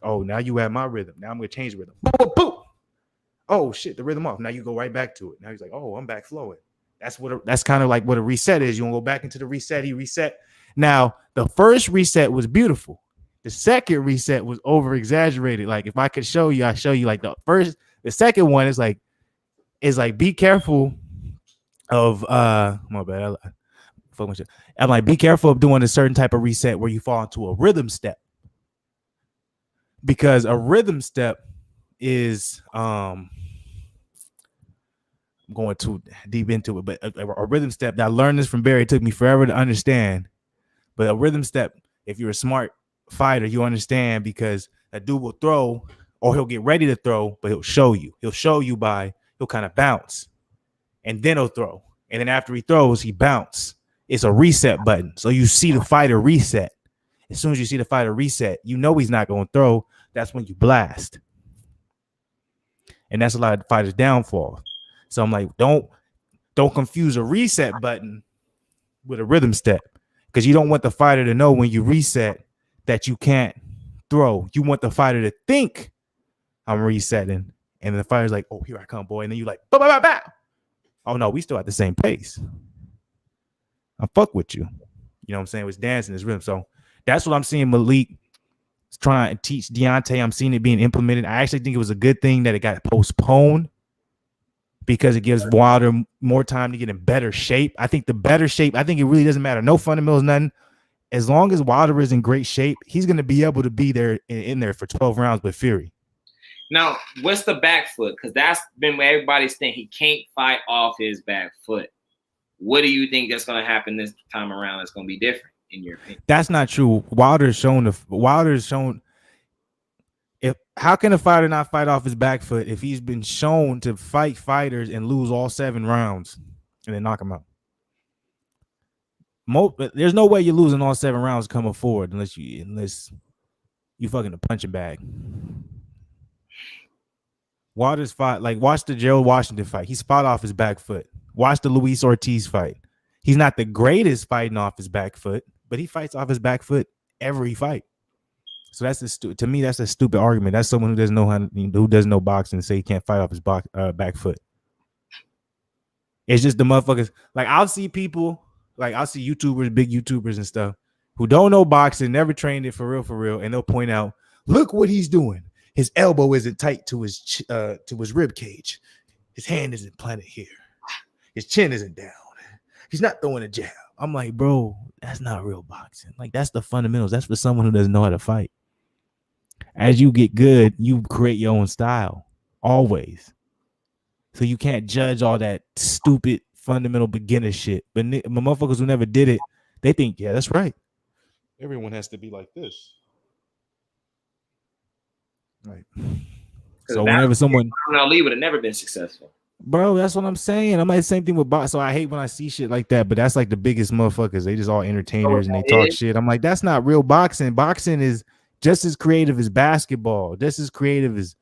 Oh, now you have my rhythm. Now I'm gonna change the rhythm. Boom, boom, boom. Oh shit, the rhythm off. Now you go right back to it. Now he's like, oh, I'm back flowing. That's kind of like what a reset is. You want to go back into the reset. He reset. Now the first reset was beautiful. The second reset was over exaggerated. Like if I could show you, I show you. Like the second one is like be careful of my bad. I'm like, be careful of doing a certain type of reset where you fall into a rhythm step. Because a rhythm step is I'm going too deep into it, but a rhythm step, I learned this from Barry. It took me forever to understand. But a rhythm step, if you're a smart fighter, you understand because a dude will throw or he'll get ready to throw, but he'll show you. He'll show you he'll kind of bounce and then he'll throw. And then after he throws, he bounce. It's a reset button. So you see the fighter reset. As soon as you see the fighter reset, you know he's not going to throw. That's when you blast. And that's a lot of fighters' downfall. So I'm like, don't confuse a reset button with a rhythm step because you don't want the fighter to know when you reset that you can't throw. You want the fighter to think I'm resetting. And the fighter's like, oh, here I come, boy. And then you're like, bah, bah, bah, bah. Oh, no, we still at the same pace. I fuck with you. You know what I'm saying? It was dancing, it's rhythm. So that's what I'm seeing Malik trying to teach Deontay. I'm seeing it being implemented. I actually think it was a good thing that it got postponed because it gives Wilder more time to get in better shape. I think it really doesn't matter. No fundamentals, nothing. As long as Wilder is in great shape, he's going to be able to be there in there for 12 rounds with Fury. Now, what's the back foot? Because that's been what everybody's saying. He can't fight off his back foot. What do you think that's going to happen this time around? It's going to be different, in your opinion. That's not true. Wilder's shown. How can a fighter not fight off his back foot if he's been shown to fight fighters and lose all 7 rounds and then knock them out? There's no way you're losing all 7 rounds coming forward unless you fucking a punching bag. Wilder's fight, like watch the Gerald Washington fight. He's fought off his back foot. Watch the Luis Ortiz fight. He's not the greatest fighting off his back foot, but he fights off his back foot every fight. So to me, that's a stupid argument. That's someone who doesn't know boxing and say he can't fight off his back foot. It's just the motherfuckers. Like I'll see people like I'll see YouTubers, big YouTubers and stuff who don't know boxing, never trained it for real, and they'll point out, look what he's doing. His elbow isn't tight to his rib cage. His hand isn't planted here. His chin isn't down. He's not throwing a jab. I'm like, bro, that's not real boxing. Like, that's the fundamentals. That's for someone who doesn't know how to fight. As you get good, you create your own style, always. So you can't judge all that stupid fundamental beginner shit. But motherfuckers who never did it, they think, yeah, that's right. Everyone has to be like this. Right. So whenever someone Ali would have never been successful. Bro, that's what I'm saying. I'm like the same thing with box. So I hate when I see shit like that, but that's like the biggest motherfuckers. They just all entertainers and they talk shit. I'm like, that's not real boxing. Boxing is just as creative as basketball, just as creative as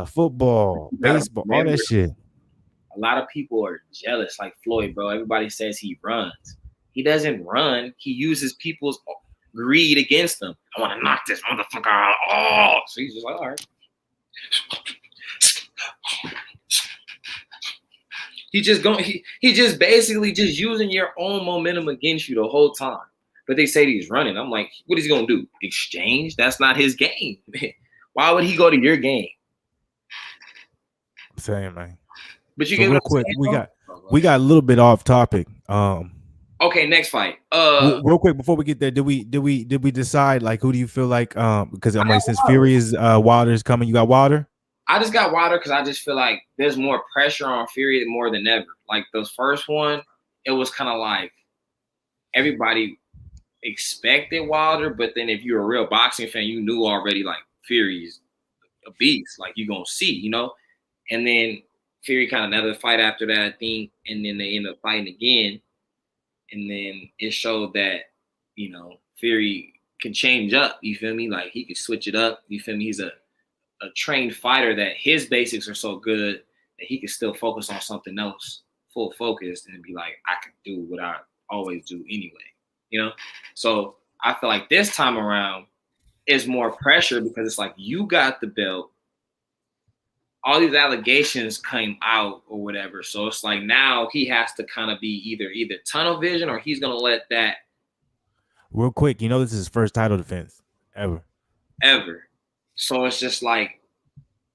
football, baseball, all that shit. A lot of people are jealous, like Floyd, bro. Everybody says he runs. He doesn't run. He uses people's greed against them. I want to knock this motherfucker out. Oh, so he's just like, all right. He just basically just using your own momentum against you the whole time. But they say he's running. I'm like, what is he gonna do? Exchange? That's not his game. Why would he go to your game? Same, man. But you so get real quick, we got a little bit off topic. Okay, next fight. Real quick before we get there, did we decide like who do you feel like because I'm like since Fury is Wilder's coming, you got Wilder? I just got Wilder because I just feel like there's more pressure on Fury more than ever. Like the first one, it was kind of like everybody expected Wilder, but then if you're a real boxing fan, you knew already like Fury's a beast. Like you're gonna see, you know. And then Fury kind of another fight after that, I think, and then they end up fighting again. And then it showed that, you know, Fury can change up. You feel me? Like he can switch it up. You feel me? He's a trained fighter that his basics are so good that he can still focus on something else, full focused, and be like, I can do what I always do anyway, you know? So I feel like this time around is more pressure because it's like you got the belt, all these allegations came out or whatever. So it's like now he has to kind of be either tunnel vision or he's gonna let that. Real quick, you know this is his first title defense ever. So it's just like,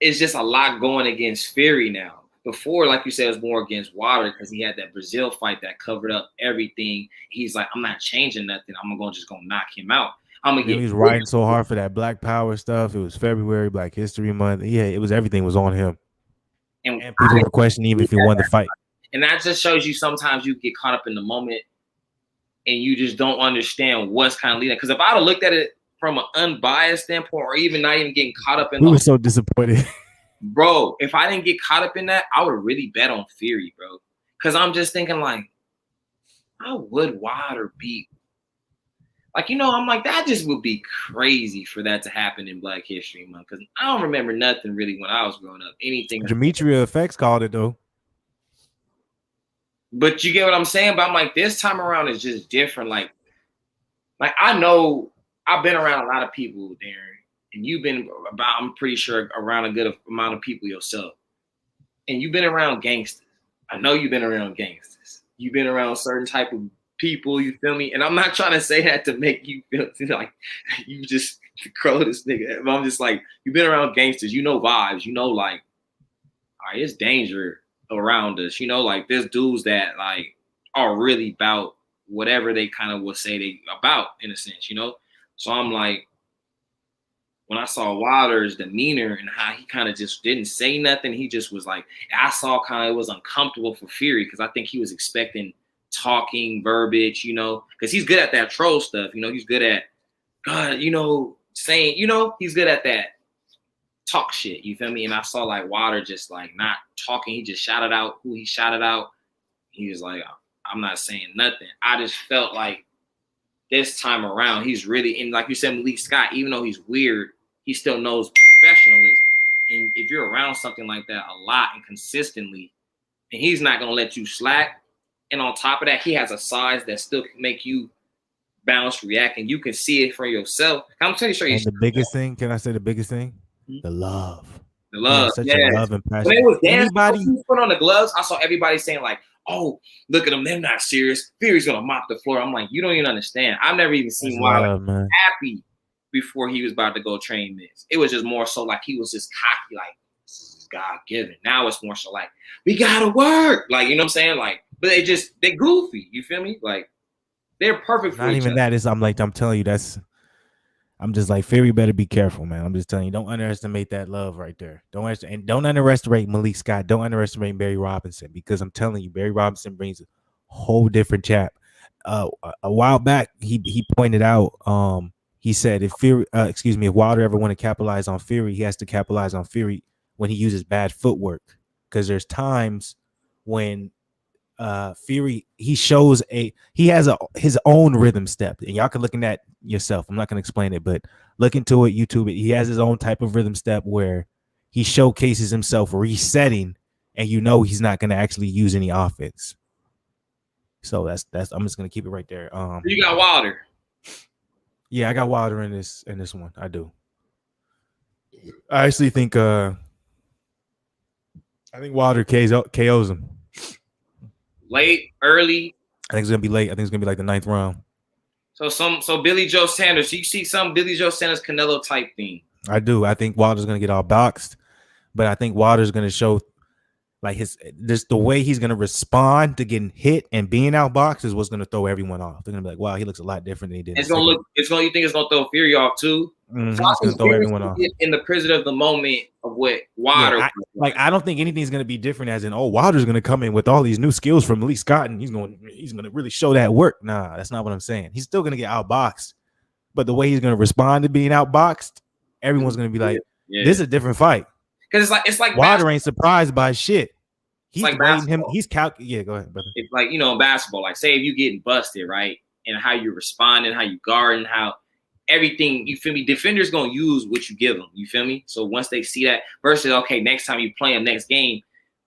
it's just a lot going against Fury now. Before, like you said, it was more against Wilder because he had that Brazil fight that covered up everything. He's like, I'm not changing nothing. I'm gonna just knock him out. He was riding so hard for that Black Power stuff. It was February, Black History Month. Yeah, it was everything was on him. And people were questioning even if he won the fight. And that just shows you sometimes you get caught up in the moment and you just don't understand what's kind of leading. Because if I'd have looked at it from an unbiased standpoint, or even not even getting caught up in we were so disappointed. Bro, if I didn't get caught up in that, I would really bet on Fury, bro. Because I'm just thinking, like, how would Wilder beat? Like, you know, I'm like, that just would be crazy for that to happen in Black History Month. Because I don't remember nothing really when I was growing up. Anything. Demetria Effects called it, though. But you get what I'm saying? But I'm like, this time around is just different. Like I know I've been around a lot of people, Darren, and you've been about, I'm pretty sure, around a good amount of people yourself. And you've been around gangsters. I know you've been around gangsters. You've been around certain type of people, you feel me? And I'm not trying to say that to make you feel like you just crow this nigga. But I'm just like, you've been around gangsters. You know vibes. You know, like, all right, it's danger around us. You know, like, there's dudes that, like, are really about whatever they kind of will say they about, in a sense, you know? So I'm like, when I saw Wilder's demeanor and how he kind of just didn't say nothing, he just was like, I saw kind of it was uncomfortable for Fury because I think he was expecting talking, verbiage, you know, because he's good at that troll stuff. You know, he's good at, God, you know, saying, you know, he's good at that talk shit. You feel me? And I saw like Wilder just like not talking. He just shouted out who he shouted out. He was like, I'm not saying nothing. I just felt like this time around, he's really, and like you said, Malik Scott, even though he's weird, he still knows professionalism. And if you're around something like that a lot and consistently, and he's not going to let you slack. And on top of that, he has a size that still can make you bounce, react, and you can see it for yourself. I'm telling you. And the biggest thing, can I say the biggest thing? Mm-hmm. The love. The love. Such a love and passion. When it was dancing, he put on the gloves, I saw everybody saying like, oh, look at them, they're not serious. Fury's gonna mop the floor. I'm like, you don't even understand. I've never even seen Wilder happy before he was about to go train this. It was just more so like he was just cocky, like this is God given. Now it's more so like we gotta work, like you know what I'm saying, like. But they goofy. You feel me? Like they're perfect for not each even other. that is. I'm telling you, I'm just like, Fury better be careful, man. I'm just telling you, don't underestimate that love right there. Don't underestimate Malik Scott. Don't underestimate Barry Robinson, because I'm telling you, Barry Robinson brings a whole different chap. A while back, he pointed out, he said if Wilder ever want to capitalize on Fury, he has to capitalize on Fury when he uses bad footwork, because there's times when Fury, he has his own rhythm step, and y'all can look in that yourself. I'm not gonna explain it, but look into it, YouTube it. He has his own type of rhythm step where he showcases himself resetting, and he's not gonna actually use any offense. So that's I'm just gonna keep it right there. You got Wilder. Yeah, I got Wilder in this one. I do. I actually think Wilder KOs him. Late, early. I think it's gonna be late. I think it's gonna be like the 9th round. So Billy Joe Sanders. You see some Billy Joe Sanders Canelo type thing. I do. I think Wilder's gonna get all boxed, but I think Wilder's gonna show like the way he's gonna respond to getting hit and being outboxed is what's gonna throw everyone off. They're gonna be like, wow, he looks a lot different than he did. You think it's gonna throw Fury off too? Mm-hmm. It's gonna throw everyone off. In the prison of the moment of what Wilder. Yeah, I don't think anything's gonna be different. As in, Wilder's gonna come in with all these new skills from Malik Scott, and he's gonna really show that work. Nah, that's not what I'm saying. He's still gonna get outboxed, but the way he's gonna respond to being outboxed, everyone's gonna be like, this is a different fight. Because it's like Wilder ain't surprised by shit. He's like waiting him. He's Yeah, go ahead, brother. It's like, in basketball, like say if you getting busted, right, and how you respond and how you guard and how everything, you feel me? Defenders gonna use what you give them. You feel me? So once they see that, versus okay, next time you play him next game,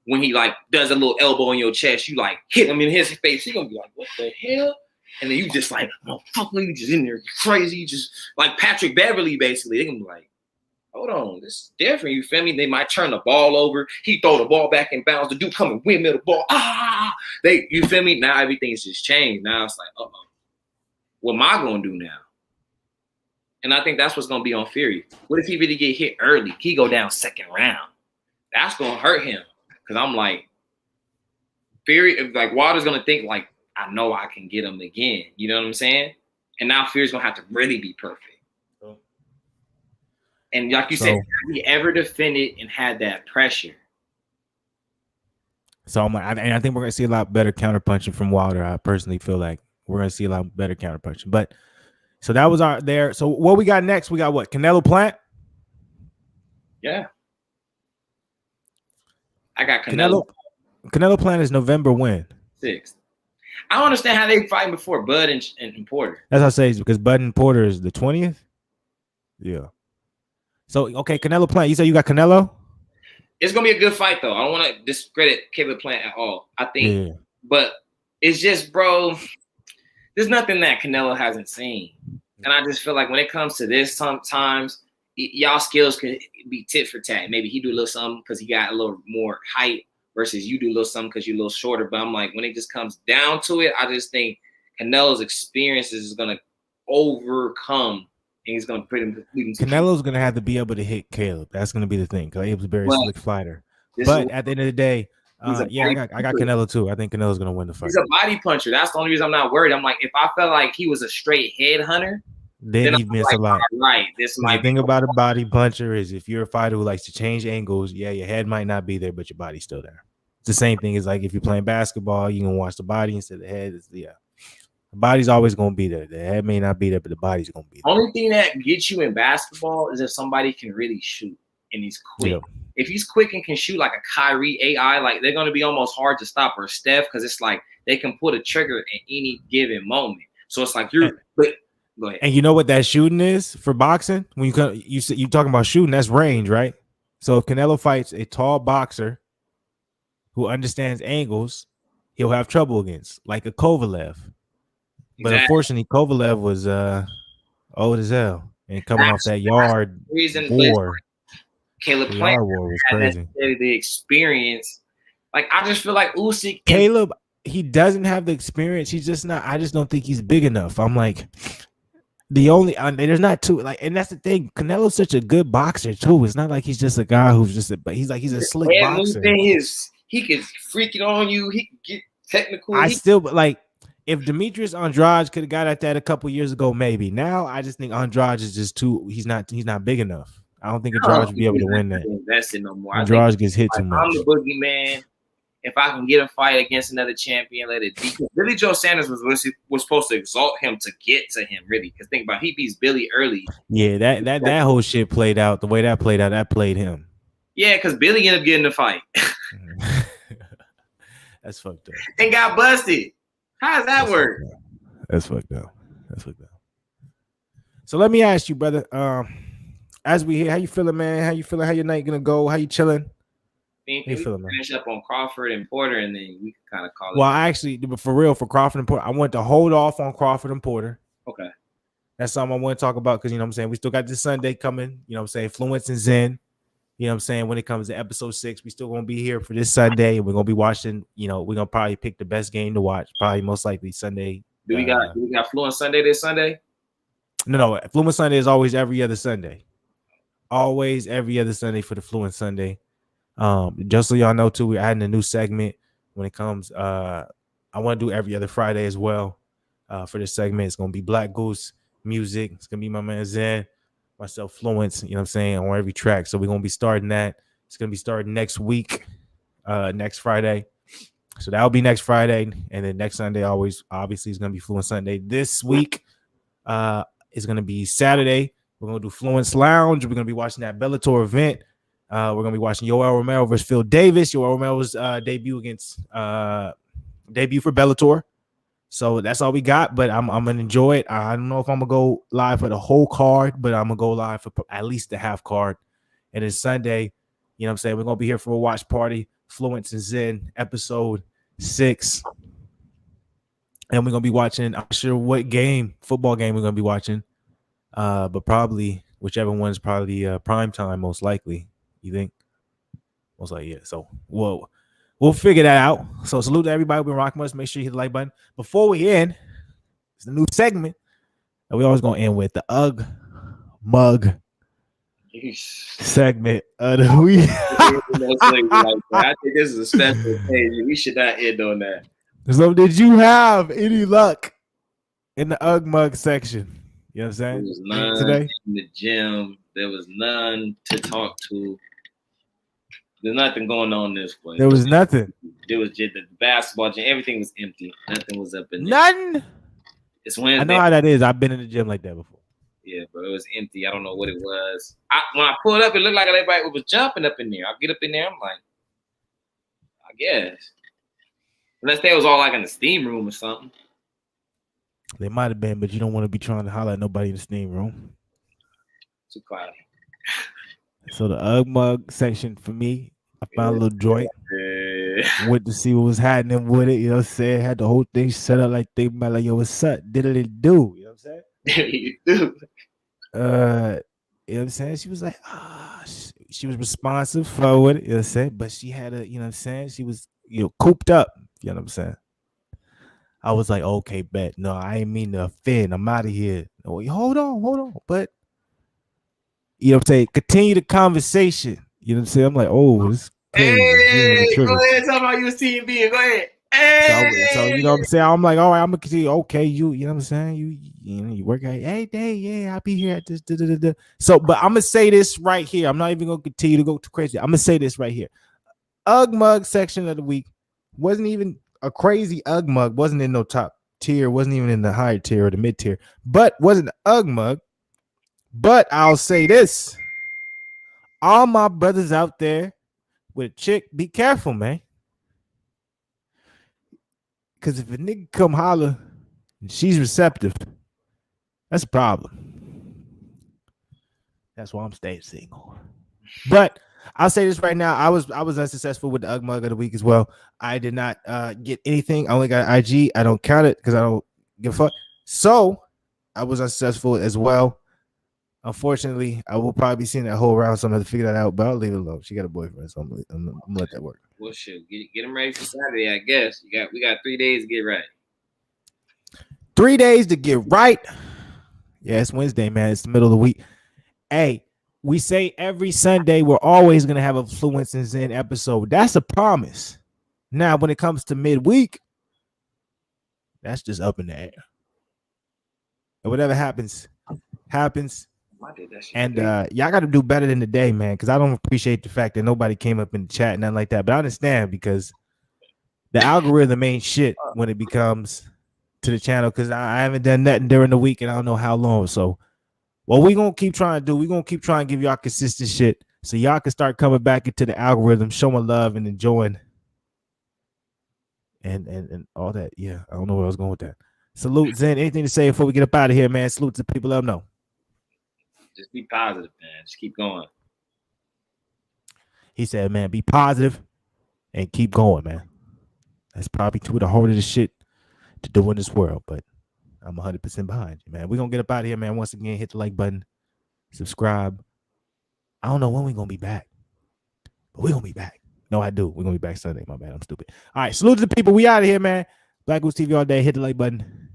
when he like does a little elbow in your chest, you like hit him in his face. He gonna be like, what the hell? And then you just like, motherfucker, you just in there crazy, just like Patrick Beverly, basically. They gonna be like, hold on, this is different. You feel me? They might turn the ball over. He throw the ball back in bounds. The dude come and windmill the ball. You feel me? Now everything's just changed. Now it's like, what am I gonna do now? And I think that's what's gonna be on Fury. What if he really get hit early? He go down 2nd round. That's gonna hurt him. Cause I'm like, Fury, like Wilder's gonna think like, I know I can get him again. You know what I'm saying? And now Fury's gonna have to really be perfect. And like you said, have he ever defended and had that pressure? So I think we're gonna see a lot better counterpunching from Wilder. I personally feel like we're gonna see a lot better counterpunching. But so that was there. So what we got next? We got what? Canelo Plant? Yeah. I got Canelo. Canelo Plant is November when? 6th. I don't understand how they fighting before Bud and Porter. That's what I say, because Bud and Porter is the 20th. Yeah. So, okay, Canelo Plant. You say you got Canelo? It's going to be a good fight, though. I don't want to discredit Caleb Plant at all. I think, but it's just, bro, there's nothing that Canelo hasn't seen. And I just feel like when it comes to this, sometimes y'all skills can be tit for tat. Maybe he do a little something because he got a little more height versus you do a little something because you're a little shorter. But I'm like, when it just comes down to it, I just think Canelo's experiences is going to overcome. And he's going to put him. Canelo's going to have to be able to hit Caleb. That's going to be the thing. Caleb's a very slick fighter. But at the end of the day, I got Canelo too. I think Canelo's going to win the fight. He's a body puncher. That's the only reason I'm not worried. I'm like, if I felt like he was a straight head hunter, then he'd miss a lot. Right. The thing about a body puncher is if you're a fighter who likes to change angles, your head might not be there, but your body's still there. It's the same thing as like if you're playing basketball, you can watch the body instead of the head. The body's always going to be there. The head may not be there, but the body's going to be there. Only thing that gets you in basketball is if somebody can really shoot and he's quick. Yeah. If he's quick and can shoot like a Kyrie AI, like they're going to be almost hard to stop, or Steph, because it's like they can pull a trigger at any given moment. So it's like go ahead. And you know what that shooting is for boxing? When you talking about shooting, that's range, right? So if Canelo fights a tall boxer who understands angles, he'll have trouble against, like a Kovalev. But unfortunately, Kovalev was old as hell and coming off that yard war. Caleb Plant war was crazy. The experience. Like I just feel like Usyk. Caleb, he doesn't have the experience. He's just not. I just don't think he's big enough. I'm like the only. There's not two. Like, and that's the thing. Canelo's such a good boxer too. It's not like he's just a guy who's just. But he's a slick Head boxer. movement, he can freak it on you. He can get technical. I still like. If Demetrius Andrade could have got at that a couple years ago, maybe. Now I just think Andrade is just too. He's not big enough. I don't think Andrade would be able to win that. Invested no more. Andrade gets hit too much. I'm the boogeyman. If I can get a fight against another champion, let it be. Billy Joe Sanders was supposed to exalt him to get to him, really. Because think about it, he beats Billy early. Yeah, that whole shit played out the way that played out. That played him. Yeah, because Billy ended up getting the fight. That's fucked up. And got busted. How does that work? That's fucked up. So let me ask you, brother. As we hear, how you feeling, man? How you feeling? How your night gonna go? How you chilling? We finish up on Crawford and Porter, and then we can kind of call it. Well, I actually, for real, for Crawford and Porter, I want to hold off on Crawford and Porter. Okay. That's something I want to talk about because, you know what I'm saying, we still got this Sunday coming, you know what I'm saying, Fluence and Zien. You know what I'm saying? When it comes to episode 6, we still going to be here for this Sunday. And we're going to be watching, you know, we're going to probably pick the best game to watch. Probably most likely Sunday. Do we got Fluence Sunday this Sunday? No. Fluence Sunday is always every other Sunday. Always every other Sunday for the Fluence Sunday. Just so y'all know too, we're adding a new segment when it comes. I want to do every other Friday as well. For this segment, it's gonna be Black Goose music. It's gonna be my man Zen, myself, Fluence. You know what I'm saying, on every track. So we're gonna be starting that. It's gonna be starting next week, next Friday. So that'll be next Friday, and then next Sunday obviously is gonna be Fluence Sunday. This week, is gonna be Saturday. We're gonna do Fluence Lounge. We're gonna be watching that Bellator event. We're gonna be watching Yoel Romero versus Phil Davis. Yoel Romero's debut for Bellator. So that's all we got. But I'm gonna enjoy it. I don't know if I'm gonna go live for the whole card, but I'm gonna go live for at least the half card. And then Sunday, you know what I'm saying, we're gonna be here for a watch party. Fluence and Zen episode 6. And we're gonna be watching, I'm not sure what football game we're gonna be watching. But probably whichever one's probably prime time, most likely. You think? Most likely, yeah. So we'll figure that out. So salute to everybody. We've been rocking with us. Make sure you hit the like button. Before we end, it's a new segment that we always gonna end with, the Uggbug segment of the week. I think this is a special page. We should not end on that. So did you have any luck in the Uggbug section? You know what I'm saying? There was none today in the gym. There was none to talk to. There's nothing going on this place. There was nothing. There was just the basketball gym. Everything was empty. Nothing was up in there. None. It's Wednesday. I know how that is. I've been in the gym like that before. Yeah, but it was empty. I don't know what it was. When I pulled up, it looked like everybody was jumping up in there. I get up in there, I'm like, I guess. Unless they was all like in the steam room or something. They might have been, but you don't want to be trying to holler at nobody in the steam room. Too cloudy. So the Uggbug section for me, I found a little joint. Went to see what was happening with it. You know what I'm saying? Had the whole thing set up like they might like, yo, what's up? Did it do? You know what I'm saying? You know what I'm saying? She was like, she was responsive with it, you know what I'm saying? But she had you know what I'm saying? She was, cooped up. You know what I'm saying? I was like, okay, bet. No, I ain't mean to offend. I'm out of here. Oh, hold on. But, you know what I'm saying? Continue the conversation. You know what I'm saying? I'm like, oh, this is crazy. Hey, go ahead. Talk about you Team B. Go ahead. Hey. So, you know what I'm saying? I'm like, all right, I'm going to continue. Okay, you know what I'm saying? You work out. Hey, yeah, I'll be here at this. So, but I'm going to say this right here. I'm not even going to continue to go too crazy. I'm going to say this right here. Uggbug section of the week wasn't even a crazy Uggbug, wasn't in no top tier, wasn't even in the higher tier or the mid tier, but wasn't Uggbug. But I'll say this: all my brothers out there with a chick, be careful, man. Because if a nigga come holler and she's receptive, that's a problem. That's why I'm staying single. But I'll say this right now. I was unsuccessful with the Uggbug of the week as well. I did not get anything. I only got IG. I don't count it because I don't give a fuck. So I was unsuccessful as well. Unfortunately, I will probably be seeing that whole round, so I'm gonna have to figure that out. But I'll leave it alone. She got a boyfriend, so I'm gonna let that work. Well, shit, get him ready for Saturday. I guess we got 3 days to get ready. 3 days to get right. Yeah, it's Wednesday, man. It's the middle of the week. Hey, we say every Sunday we're always gonna have a Fluence and Zen episode. That's a promise. Now, when it comes to midweek, that's just up in the air. And whatever happens, happens. And y'all got to do better than today, man, because I don't appreciate the fact that nobody came up in the chat and nothing like that. But I understand because the algorithm ain't shit when it becomes to the channel, because I haven't done nothing during the week and I don't know how long. So what we going to keep trying to do, we're going to keep trying to give y'all consistent shit so y'all can start coming back into the algorithm, showing love and enjoying and all that. Yeah, I don't know where I was going with that. Salute, Zen. Anything to say before we get up out of here, man? Salute to the people. Let them know. Just be positive, man. Just keep going. He said, man, be positive and keep going, man. That's probably two of the hardest shit to do in this world, but I'm 100% behind you, man. We're going to get up out of here, man. Once again, hit the like button, subscribe. I don't know when we're going to be back, but we're going to be back. No, I do. We're going to be back Sunday. My bad. I'm stupid. All right. Salute to the people. We out of here, man. Black Goose TV all day. Hit the like button.